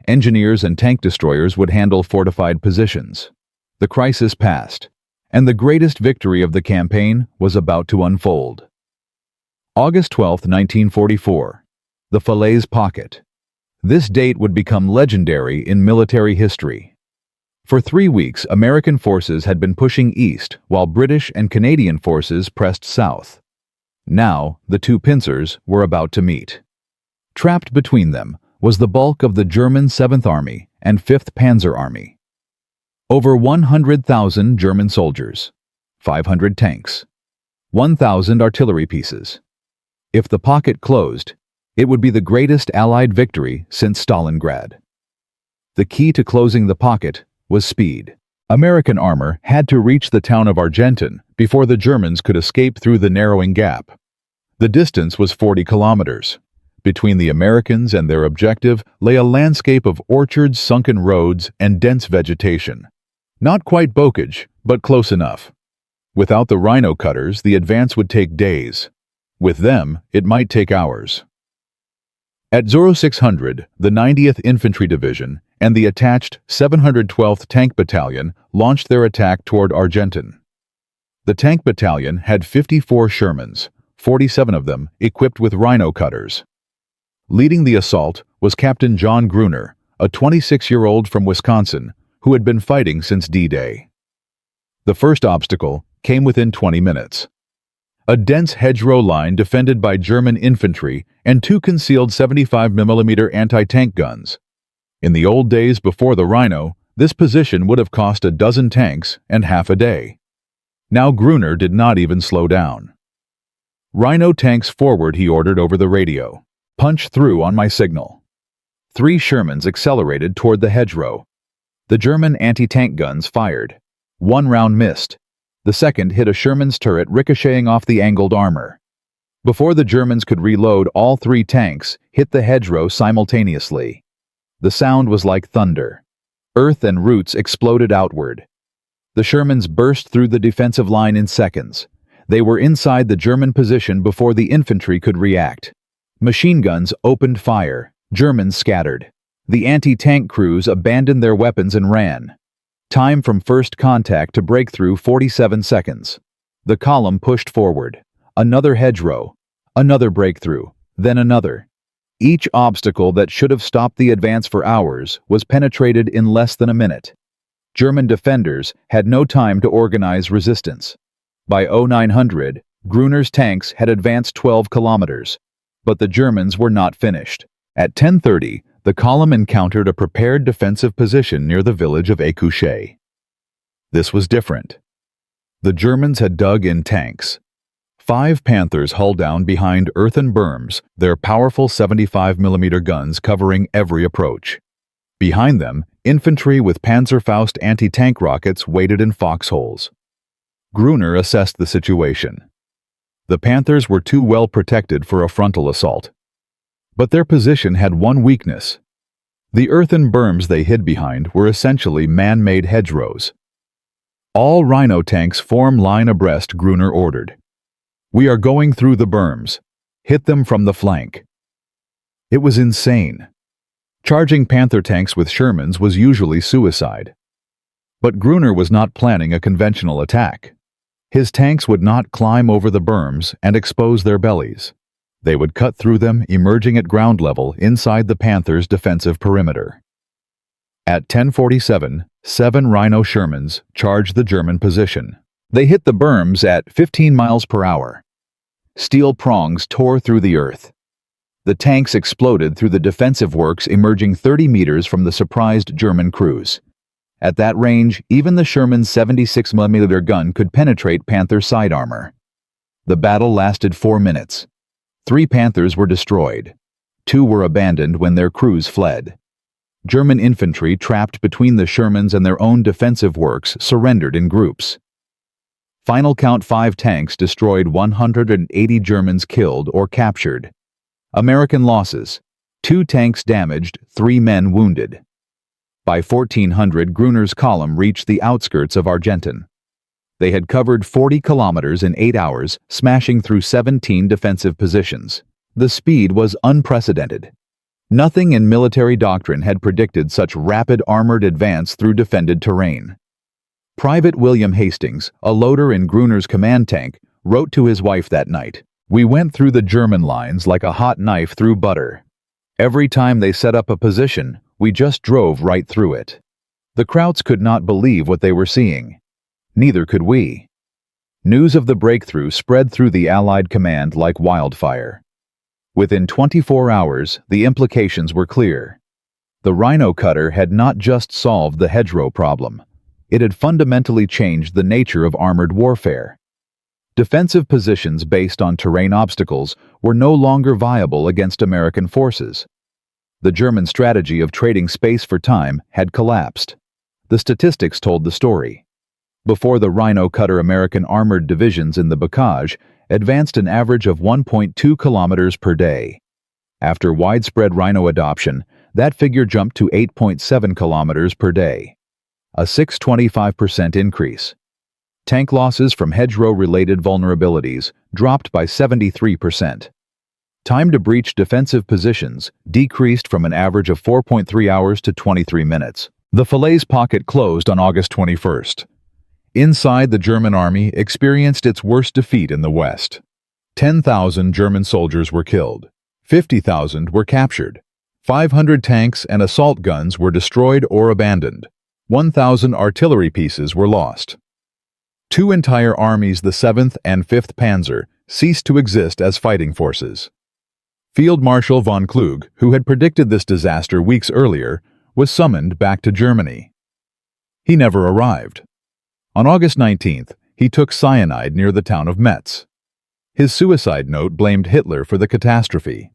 Engineers and tank destroyers would handle fortified positions. The crisis passed, and the greatest victory of the campaign was about to unfold. August 12, 1944. The Falaise Pocket. This date would become legendary in military history. For 3 weeks, American forces had been pushing east, while British and Canadian forces pressed south. Now, the two pincers were about to meet. Trapped between them was the bulk of the German 7th Army and 5th Panzer Army. Over 100,000 German soldiers, 500 tanks, 1,000 artillery pieces. If the pocket closed, it would be the greatest Allied victory since Stalingrad. The key to closing the pocket was speed. American armor had to reach the town of Argenton before the Germans could escape through the narrowing gap. The distance was 40 kilometers. Between the Americans and their objective lay a landscape of orchards, sunken roads, and dense vegetation. Not quite bocage, but close enough. Without the Rhino cutters, the advance would take days. With them, it might take hours. At 0600, the 90th Infantry Division and the attached 712th Tank Battalion launched their attack toward Argenton. The Tank Battalion had 54 Shermans, 47 of them equipped with Rhino cutters. Leading the assault was Captain John Gruner, a 26-year-old from Wisconsin who had been fighting since D-Day. The first obstacle came within 20 minutes. A dense hedgerow line defended by German infantry and two concealed 75mm anti-tank guns. In the old days before the Rhino, this position would have cost a dozen tanks and half a day. Now Gruner did not even slow down. "Rhino tanks forward," he ordered over the radio. "Punch through on my signal." 3 Shermans accelerated toward the hedgerow. The German anti-tank guns fired. 1 round missed. The second hit a Sherman's turret ricocheting off the angled armor. Before the Germans could reload, all 3 tanks hit the hedgerow simultaneously. The sound was like thunder. Earth and roots exploded outward. The Shermans burst through the defensive line in seconds. They were inside the German position before the infantry could react. Machine guns opened fire. Germans scattered. The anti-tank crews abandoned their weapons and ran. Time from first contact to breakthrough 47 seconds. The column pushed forward. Another hedgerow. Another breakthrough. Then another. Each obstacle that should have stopped the advance for hours was penetrated in less than a minute. German defenders had no time to organize resistance. By 0900, Gruner's tanks had advanced 12 kilometers. But the Germans were not finished. At 10:30, the column encountered a prepared defensive position near the village of Écouché. This was different. The Germans had dug in tanks. 5 Panthers hull down behind earthen berms, their powerful 75mm guns covering every approach. Behind them, infantry with Panzerfaust anti-tank rockets waited in foxholes. Gruner assessed the situation. The Panthers were too well protected for a frontal assault. But their position had one weakness. The earthen berms they hid behind were essentially man-made hedgerows. "All Rhino tanks form line abreast," Gruner ordered. "We are going through the berms. Hit them from the flank." It was insane. Charging Panther tanks with Shermans was usually suicide. But Gruner was not planning a conventional attack. His tanks would not climb over the berms and expose their bellies. They would cut through them, emerging at ground level inside the Panthers' defensive perimeter. At 10:47, 7 Rhino Shermans charged the German position. They hit the berms at 15 miles per hour. Steel prongs tore through the earth. The tanks exploded through the defensive works emerging 30 meters from the surprised German crews. At that range, even the Sherman's 76mm gun could penetrate Panther side armor. The battle lasted 4 minutes. 3 Panthers were destroyed. 2 were abandoned when their crews fled. German infantry trapped between the Shermans and their own defensive works surrendered in groups. Final count: 5 tanks destroyed, 180 Germans killed or captured. American losses: 2 tanks damaged, 3 men wounded. By 1400, Gruner's column reached the outskirts of Argenton. They had covered 40 kilometers in 8 hours, smashing through 17 defensive positions. The speed was unprecedented. Nothing in military doctrine had predicted such rapid armored advance through defended terrain. Private William Hastings, a loader in Gruner's command tank, wrote to his wife that night, "We went through the German lines like a hot knife through butter. Every time they set up a position, we just drove right through it." The Krauts could not believe what they were seeing. Neither could we. News of the breakthrough spread through the Allied command like wildfire. Within 24 hours, the implications were clear. The Rhino cutter had not just solved the hedgerow problem. It had fundamentally changed the nature of armored warfare. Defensive positions based on terrain obstacles were no longer viable against American forces. The German strategy of trading space for time had collapsed. The statistics told the story. Before the Rhino cutter, American armored divisions in the Bocage advanced an average of 1.2 kilometers per day. After widespread Rhino adoption, that figure jumped to 8.7 kilometers per day, a 625% increase. Tank losses from hedgerow-related vulnerabilities dropped by 73%. Time to breach defensive positions decreased from an average of 4.3 hours to 23 minutes. The Falaise pocket closed on August 21st. Inside, the German army experienced its worst defeat in the West. 10,000 German soldiers were killed. 50,000 were captured. 500 tanks and assault guns were destroyed or abandoned. 1,000 artillery pieces were lost. 2 entire armies, the 7th and 5th Panzer, ceased to exist as fighting forces. Field Marshal von Kluge, who had predicted this disaster weeks earlier, was summoned back to Germany. He never arrived. On August 19th, he took cyanide near the town of Metz. His suicide note blamed Hitler for the catastrophe.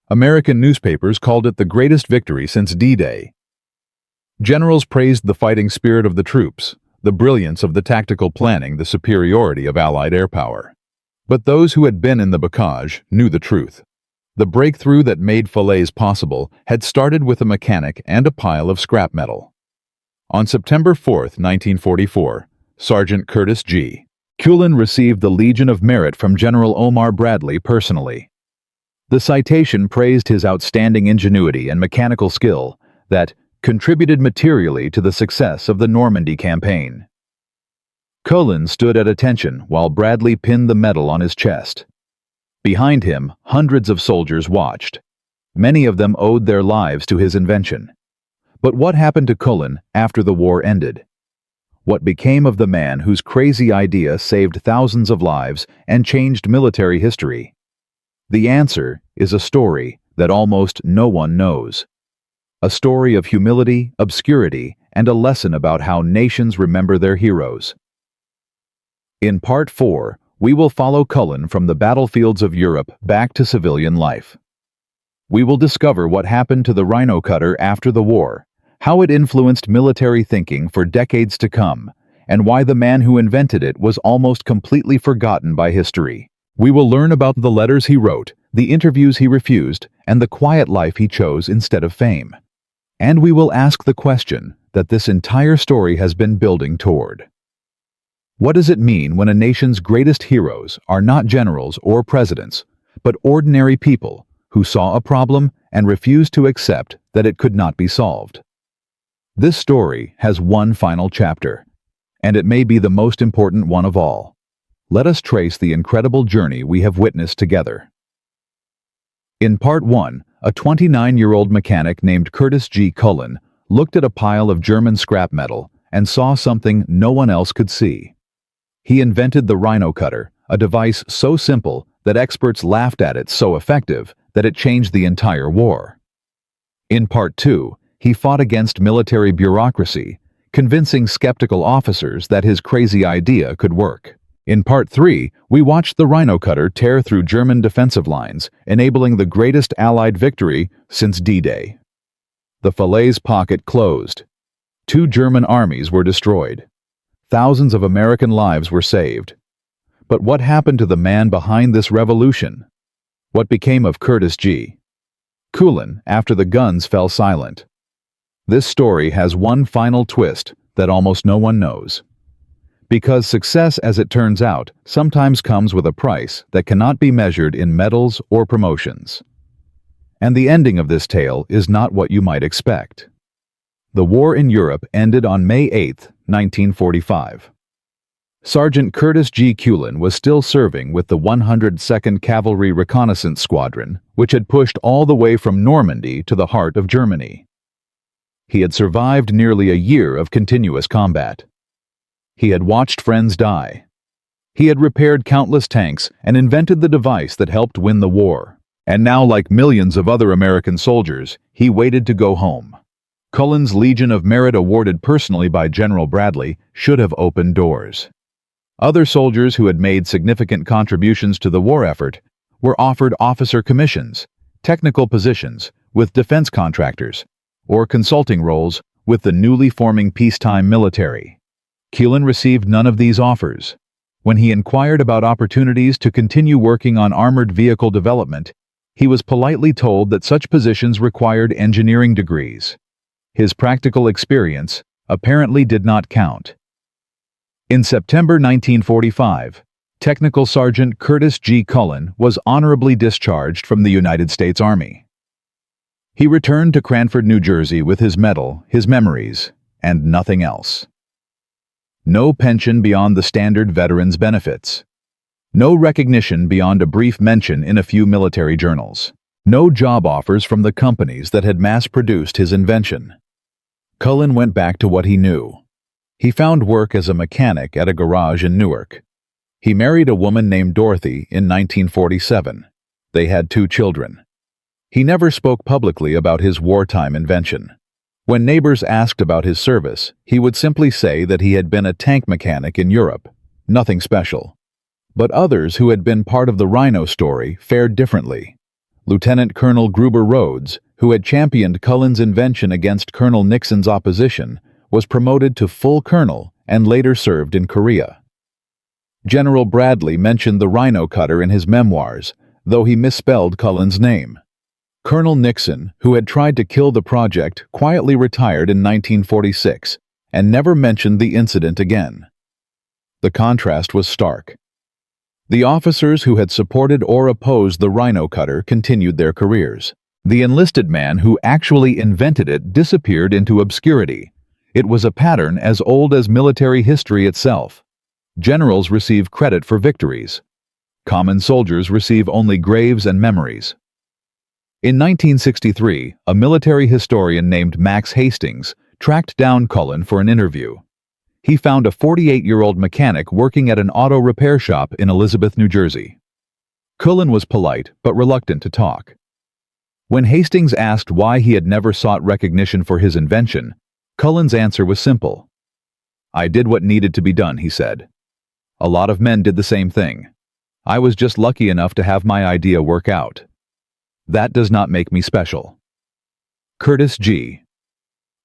American newspapers called it the greatest victory since D-Day. Generals praised the fighting spirit of the troops, the brilliance of the tactical planning, the superiority of Allied air power. But those who had been in the bocage knew the truth. The breakthrough that made Falaise possible had started with a mechanic and a pile of scrap metal. On September 4, 1944, Sergeant Curtis G. Cullen received the Legion of Merit from General Omar Bradley personally. The citation praised his outstanding ingenuity and mechanical skill that contributed materially to the success of the Normandy campaign. Cullen stood at attention while Bradley pinned the medal on his chest. Behind him, hundreds of soldiers watched. Many of them owed their lives to his invention. But what happened to Cullen after the war ended? What became of the man whose crazy idea saved thousands of lives and changed military history? The answer is a story that almost no one knows. A story of humility, obscurity, and a lesson about how nations remember their heroes. In Part 4, we will follow Cullen from the battlefields of Europe back to civilian life. We will discover what happened to the Rhino cutter after the war, how it influenced military thinking for decades to come, and why the man who invented it was almost completely forgotten by history. We will learn about the letters he wrote, the interviews he refused, and the quiet life he chose instead of fame. And we will ask the question that this entire story has been building toward. What does it mean when a nation's greatest heroes are not generals or presidents, but ordinary people who saw a problem and refused to accept that it could not be solved? This story has one final chapter, and it may be the most important one of all. Let us trace the incredible journey we have witnessed together. In Part 1, a 29-year-old mechanic named Curtis G. Cullen looked at a pile of German scrap metal and saw something no one else could see. He invented the Rhino cutter, a device so simple that experts laughed at it, so effective that it changed the entire war. In Part 2, he fought against military bureaucracy, convincing skeptical officers that his crazy idea could work. In Part 3, we watched the Rhino cutter tear through German defensive lines, enabling the greatest Allied victory since D-Day. The Falaise pocket closed. 2 German armies were destroyed. Thousands of American lives were saved. But what happened to the man behind this revolution? What became of Curtis G. Cullen after the guns fell silent? This story has one final twist that almost no one knows. Because success, as it turns out, sometimes comes with a price that cannot be measured in medals or promotions. And the ending of this tale is not what you might expect. The war in Europe ended on May 8, 1945. Sergeant Curtis G. Cullen was still serving with the 102nd Cavalry Reconnaissance Squadron, which had pushed all the way from Normandy to the heart of Germany. He had survived nearly a year of continuous combat. He had watched friends die. He had repaired countless tanks and invented the device that helped win the war. And now, like millions of other American soldiers, he waited to go home. Cullen's Legion of Merit, awarded personally by General Bradley, should have opened doors. Other soldiers who had made significant contributions to the war effort were offered officer commissions, technical positions with defense contractors, or consulting roles with the newly forming peacetime military. Cullen received none of these offers. When he inquired about opportunities to continue working on armored vehicle development, he was politely told that such positions required engineering degrees. His practical experience apparently did not count. In September 1945, Technical Sergeant Curtis G. Cullen was honorably discharged from the United States Army. He returned to Cranford, New Jersey with his medal, his memories, and nothing else. No pension beyond the standard veterans' benefits. No recognition beyond a brief mention in a few military journals. No job offers from the companies that had mass-produced his invention. Cullen went back to what he knew. He found work as a mechanic at a garage in Newark. He married a woman named Dorothy in 1947. They had 2 children. He never spoke publicly about his wartime invention. When neighbors asked about his service, he would simply say that he had been a tank mechanic in Europe. Nothing special. But others who had been part of the Rhino story fared differently. Lieutenant Colonel Gruber Rhodes, who had championed Cullen's invention against Colonel Nixon's opposition, was promoted to full colonel and later served in Korea. General Bradley mentioned the Rhino cutter in his memoirs, though he misspelled Cullen's name. Colonel Nixon, who had tried to kill the project, quietly retired in 1946 and never mentioned the incident again. The contrast was stark. The officers who had supported or opposed the Rhino cutter continued their careers. The enlisted man who actually invented it disappeared into obscurity. It was a pattern as old as military history itself. Generals receive credit for victories. Common soldiers receive only graves and memories. In 1963, a military historian named Max Hastings tracked down Cullen for an interview. He found a 48-year-old mechanic working at an auto repair shop in Elizabeth, New Jersey. Cullen was polite but reluctant to talk. When Hastings asked why he had never sought recognition for his invention, Cullen's answer was simple. "I did what needed to be done," he said. "A lot of men did the same thing. I was just lucky enough to have my idea work out. That does not make me special." Curtis G.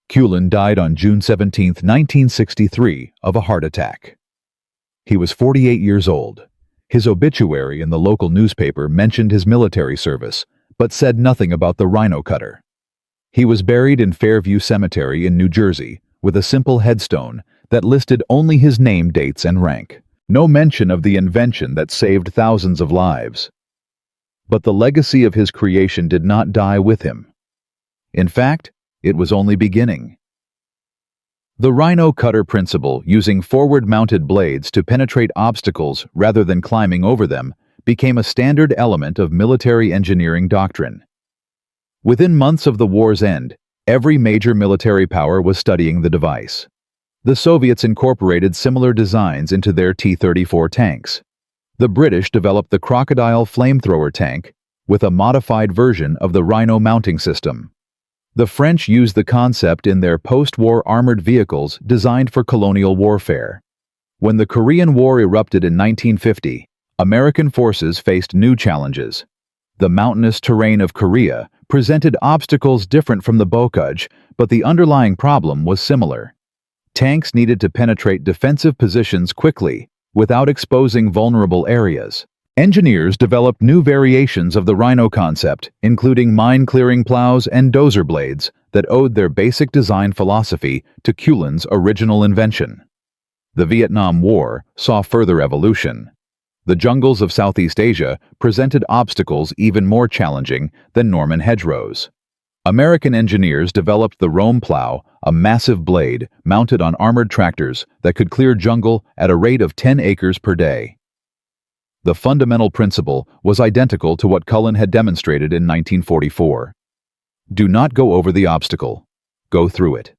Cullen died on June 17, 1963, of a heart attack. He was 48 years old. His obituary in the local newspaper mentioned his military service, but said nothing about the Rhino cutter. He was buried in Fairview Cemetery in New Jersey with a simple headstone that listed only his name, dates, and rank. No mention of the invention that saved thousands of lives. But the legacy of his creation did not die with him. In fact, it was only beginning. The Rhino cutter principle, using forward-mounted blades to penetrate obstacles rather than climbing over them, became a standard element of military engineering doctrine. Within months of the war's end, every major military power was studying the device. The Soviets incorporated similar designs into their T-34 tanks. The British developed the Crocodile flamethrower tank with a modified version of the Rhino mounting system. The French used the concept in their post-war armored vehicles designed for colonial warfare. When the Korean War erupted in 1950, American forces faced new challenges. The mountainous terrain of Korea presented obstacles different from the Bokaj, but the underlying problem was similar. Tanks needed to penetrate defensive positions quickly, without exposing vulnerable areas. Engineers developed new variations of the Rhino concept, including mine-clearing plows and dozer blades that owed their basic design philosophy to Cullen's original invention. The Vietnam War saw further evolution. The jungles of Southeast Asia presented obstacles even more challenging than Norman hedgerows. American engineers developed the Rome plow, a massive blade mounted on armored tractors that could clear jungle at a rate of 10 acres per day. The fundamental principle was identical to what Cullen had demonstrated in 1944. Do not go over the obstacle, go through it.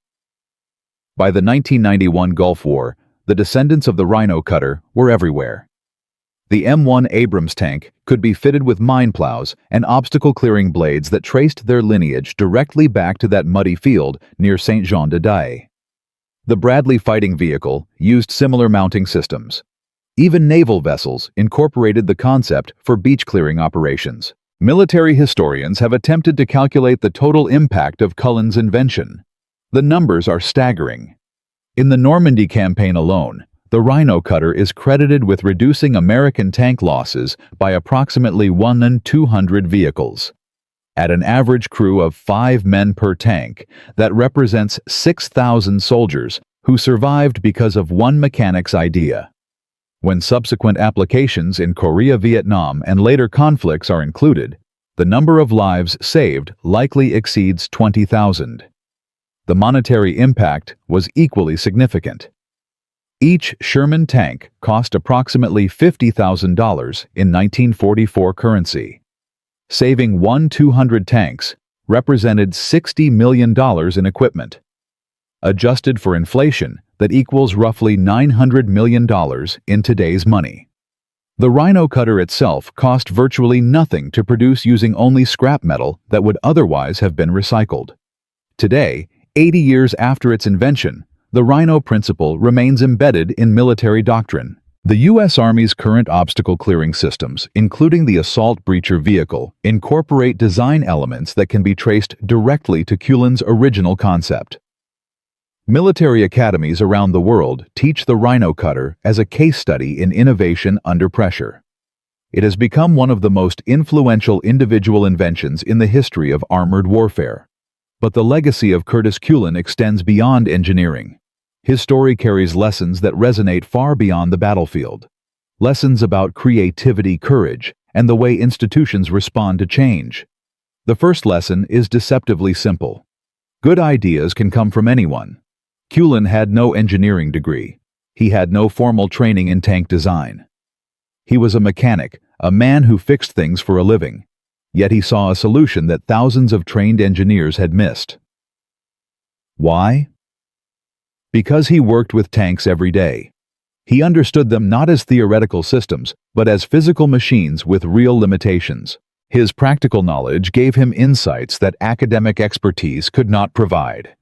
By the 1991 Gulf War, the descendants of the Rhino cutter were everywhere. The M1 Abrams tank could be fitted with mine plows and obstacle-clearing blades that traced their lineage directly back to that muddy field near Saint-Jean-de-Dié. The Bradley fighting vehicle used similar mounting systems. Even naval vessels incorporated the concept for beach-clearing operations. Military historians have attempted to calculate the total impact of Cullen's invention. The numbers are staggering. In the Normandy campaign alone, the Rhino cutter is credited with reducing American tank losses by approximately 1 in 200 vehicles. At an average crew of 5 men per tank, that represents 6,000 soldiers who survived because of one mechanic's idea. When subsequent applications in Korea, Vietnam, and later conflicts are included, the number of lives saved likely exceeds 20,000. The monetary impact was equally significant. Each Sherman tank cost approximately $50,000 in 1944 currency. Saving 200 tanks represented $60 million in equipment. Adjusted for inflation, that equals roughly $900 million in today's money. The rhino cutter itself cost virtually nothing to produce using only scrap metal that would otherwise have been recycled. Today, 80 years after its invention, the rhino principle remains embedded in military doctrine. The U.S. Army's current obstacle-clearing systems, including the assault breacher vehicle, incorporate design elements that can be traced directly to Kulin's original concept. Military academies around the world teach the rhino cutter as a case study in innovation under pressure. It has become one of the most influential individual inventions in the history of armored warfare. But the legacy of Curtis Kulin extends beyond engineering. His story carries lessons that resonate far beyond the battlefield. Lessons about creativity, courage, and the way institutions respond to change. The first lesson is deceptively simple. Good ideas can come from anyone. Kulin had no engineering degree. He had no formal training in tank design. He was a mechanic, a man who fixed things for a living. Yet he saw a solution that thousands of trained engineers had missed. Why? Because he worked with tanks every day. He understood them not as theoretical systems, but as physical machines with real limitations. His practical knowledge gave him insights that academic expertise could not provide.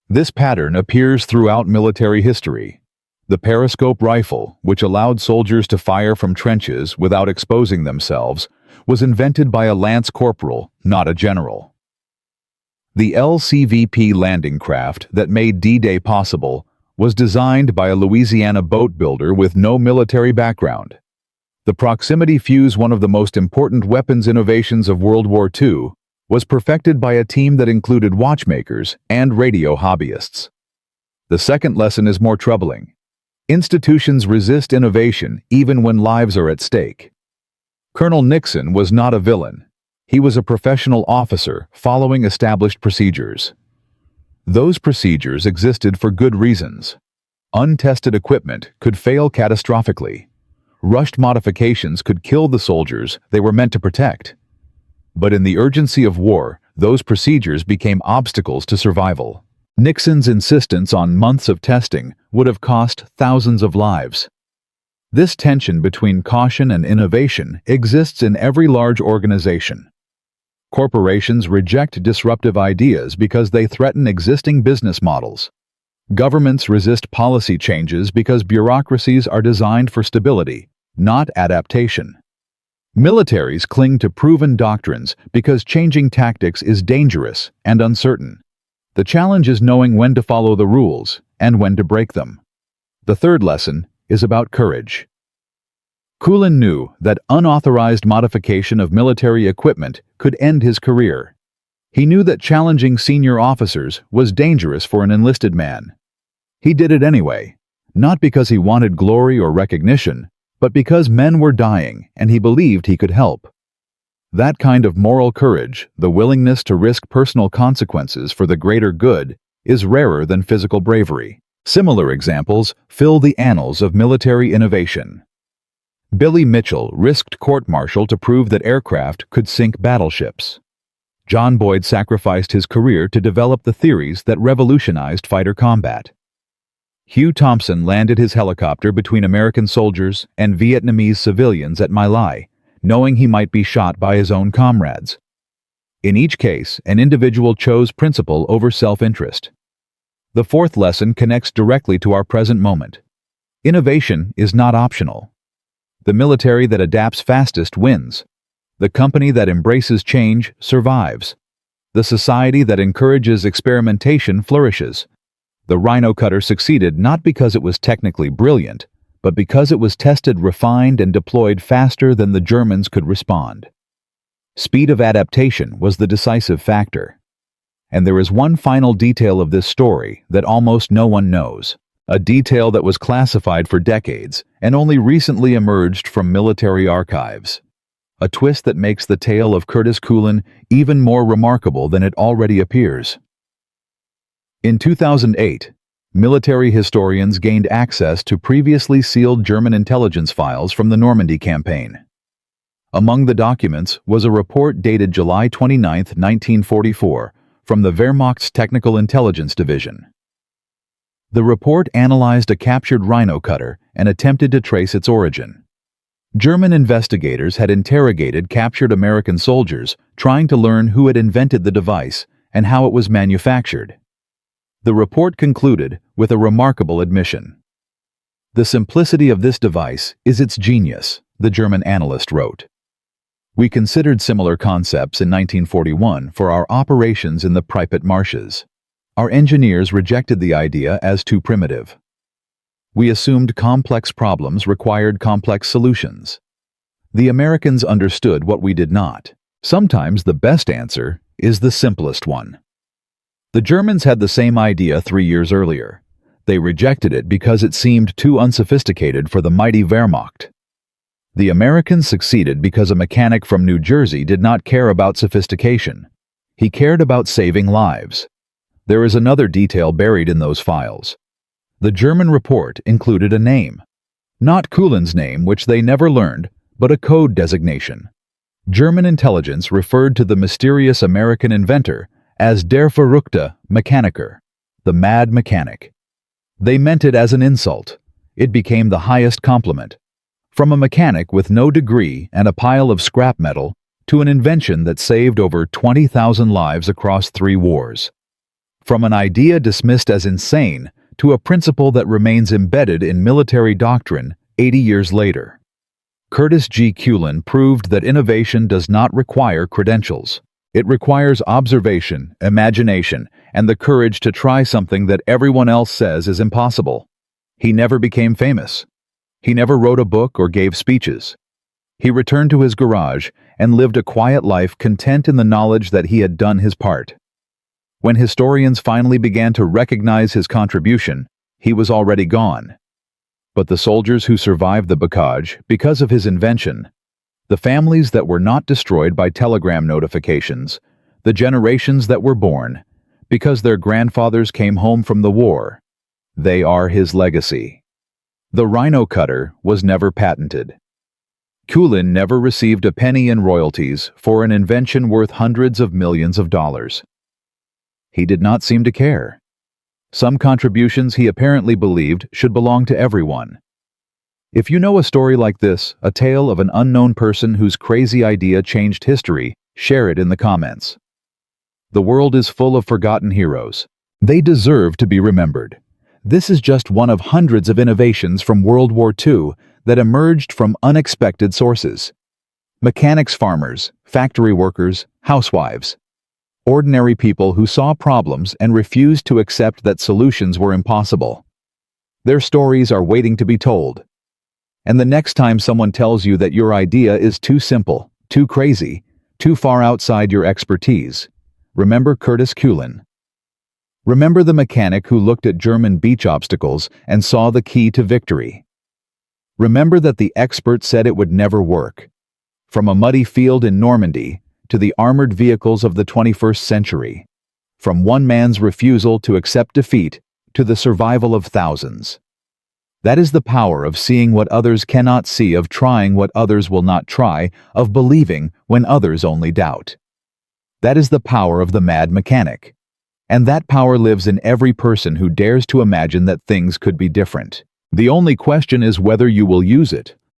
This pattern appears throughout military history. The periscope rifle, which allowed soldiers to fire from trenches without exposing themselves, was invented by a lance corporal, not a general. The LCVP landing craft that made D-Day possible was designed by a Louisiana boat builder with no military background. The proximity fuse, one of the most important weapons innovations of World War II, was perfected by a team that included watchmakers and radio hobbyists. The second lesson is more troubling. Institutions resist innovation even when lives are at stake. Colonel Nixon was not a villain. He was a professional officer following established procedures. Those procedures existed for good reasons. Untested equipment could fail catastrophically. Rushed modifications could kill the soldiers they were meant to protect. But in the urgency of war, those procedures became obstacles to survival. Nixon's insistence on months of testing would have cost thousands of lives. This tension between caution and innovation exists in every large organization. Corporations reject disruptive ideas because they threaten existing business models. Governments resist policy changes because bureaucracies are designed for stability, not adaptation. Militaries cling to proven doctrines because changing tactics is dangerous and uncertain. The challenge is knowing when to follow the rules and when to break them. The third lesson is about courage. Kulin knew that unauthorized modification of military equipment could end his career. He knew that challenging senior officers was dangerous for an enlisted man. He did it anyway, not because he wanted glory or recognition, but because men were dying and he believed he could help. That kind of moral courage, the willingness to risk personal consequences for the greater good, is rarer than physical bravery. Similar examples fill the annals of military innovation. Billy Mitchell risked court-martial to prove that aircraft could sink battleships. John Boyd sacrificed his career to develop the theories that revolutionized fighter combat. Hugh Thompson landed his helicopter between American soldiers and Vietnamese civilians at My Lai, knowing he might be shot by his own comrades. In each case, an individual chose principle over self-interest. The fourth lesson connects directly to our present moment. Innovation is not optional. The military that adapts fastest wins. The company that embraces change survives. The society that encourages experimentation flourishes. The rhino cutter succeeded not because it was technically brilliant, but because it was tested, refined, and deployed faster than the Germans could respond. Speed of adaptation was the decisive factor. And there is one final detail of this story that almost no one knows. A detail that was classified for decades and only recently emerged from military archives. A twist that makes the tale of Curtis Kulin even more remarkable than it already appears. In 2008, military historians gained access to previously sealed German intelligence files from the Normandy campaign. Among the documents was a report dated July 29, 1944, from the Wehrmacht's Technical Intelligence Division. The report analyzed a captured rhino cutter and attempted to trace its origin. German investigators had interrogated captured American soldiers, trying to learn who had invented the device and how it was manufactured. The report concluded with a remarkable admission. "The simplicity of this device is its genius," the German analyst wrote. "We considered similar concepts in 1941 for our operations in the Pripyat marshes. Our engineers rejected the idea as too primitive. We assumed complex problems required complex solutions. The Americans understood what we did not. Sometimes the best answer is the simplest one." The Germans had the same idea 3 years earlier. They rejected it because it seemed too unsophisticated for the mighty Wehrmacht. The Americans succeeded because a mechanic from New Jersey did not care about sophistication. He cared about saving lives. There is another detail buried in those files. The German report included a name. Not Kulin's name, which they never learned, but a code designation. German intelligence referred to the mysterious American inventor as der verrückte Mechaniker, the mad mechanic. They meant it as an insult. It became the highest compliment. From a mechanic with no degree and a pile of scrap metal to an invention that saved over 20,000 lives across 3 wars. From an idea dismissed as insane to a principle that remains embedded in military doctrine 80 years later. Curtis G. Kulin proved that innovation does not require credentials. It requires observation, imagination, and the courage to try something that everyone else says is impossible. He never became famous. He never wrote a book or gave speeches. He returned to his garage and lived a quiet life, content in the knowledge that he had done his part. When historians finally began to recognize his contribution, he was already gone. But the soldiers who survived the Bocage because of his invention, the families that were not destroyed by telegram notifications, the generations that were born because their grandfathers came home from the war, they are his legacy. The rhino cutter was never patented. Kulin never received a penny in royalties for an invention worth hundreds of millions of dollars. He did not seem to care. Some contributions he apparently believed should belong to everyone. If you know a story like this, a tale of an unknown person whose crazy idea changed history, share it in the comments. The world is full of forgotten heroes. They deserve to be remembered. This is just one of hundreds of innovations from World War II that emerged from unexpected sources. Mechanics, farmers, factory workers, housewives. Ordinary people who saw problems and refused to accept that solutions were impossible. Their stories are waiting to be told. And the next time someone tells you that your idea is too simple, too crazy, too far outside your expertise, remember Curtis Kulin. Remember the mechanic who looked at German beach obstacles and saw the key to victory. Remember that the expert said it would never work. From a muddy field in Normandy to the armored vehicles of the 21st century. From one man's refusal to accept defeat to the survival of thousands. That is the power of seeing what others cannot see, of trying what others will not try, of believing when others only doubt. That is the power of the mad mechanic. And that power lives in every person who dares to imagine that things could be different. The only question is whether you will use it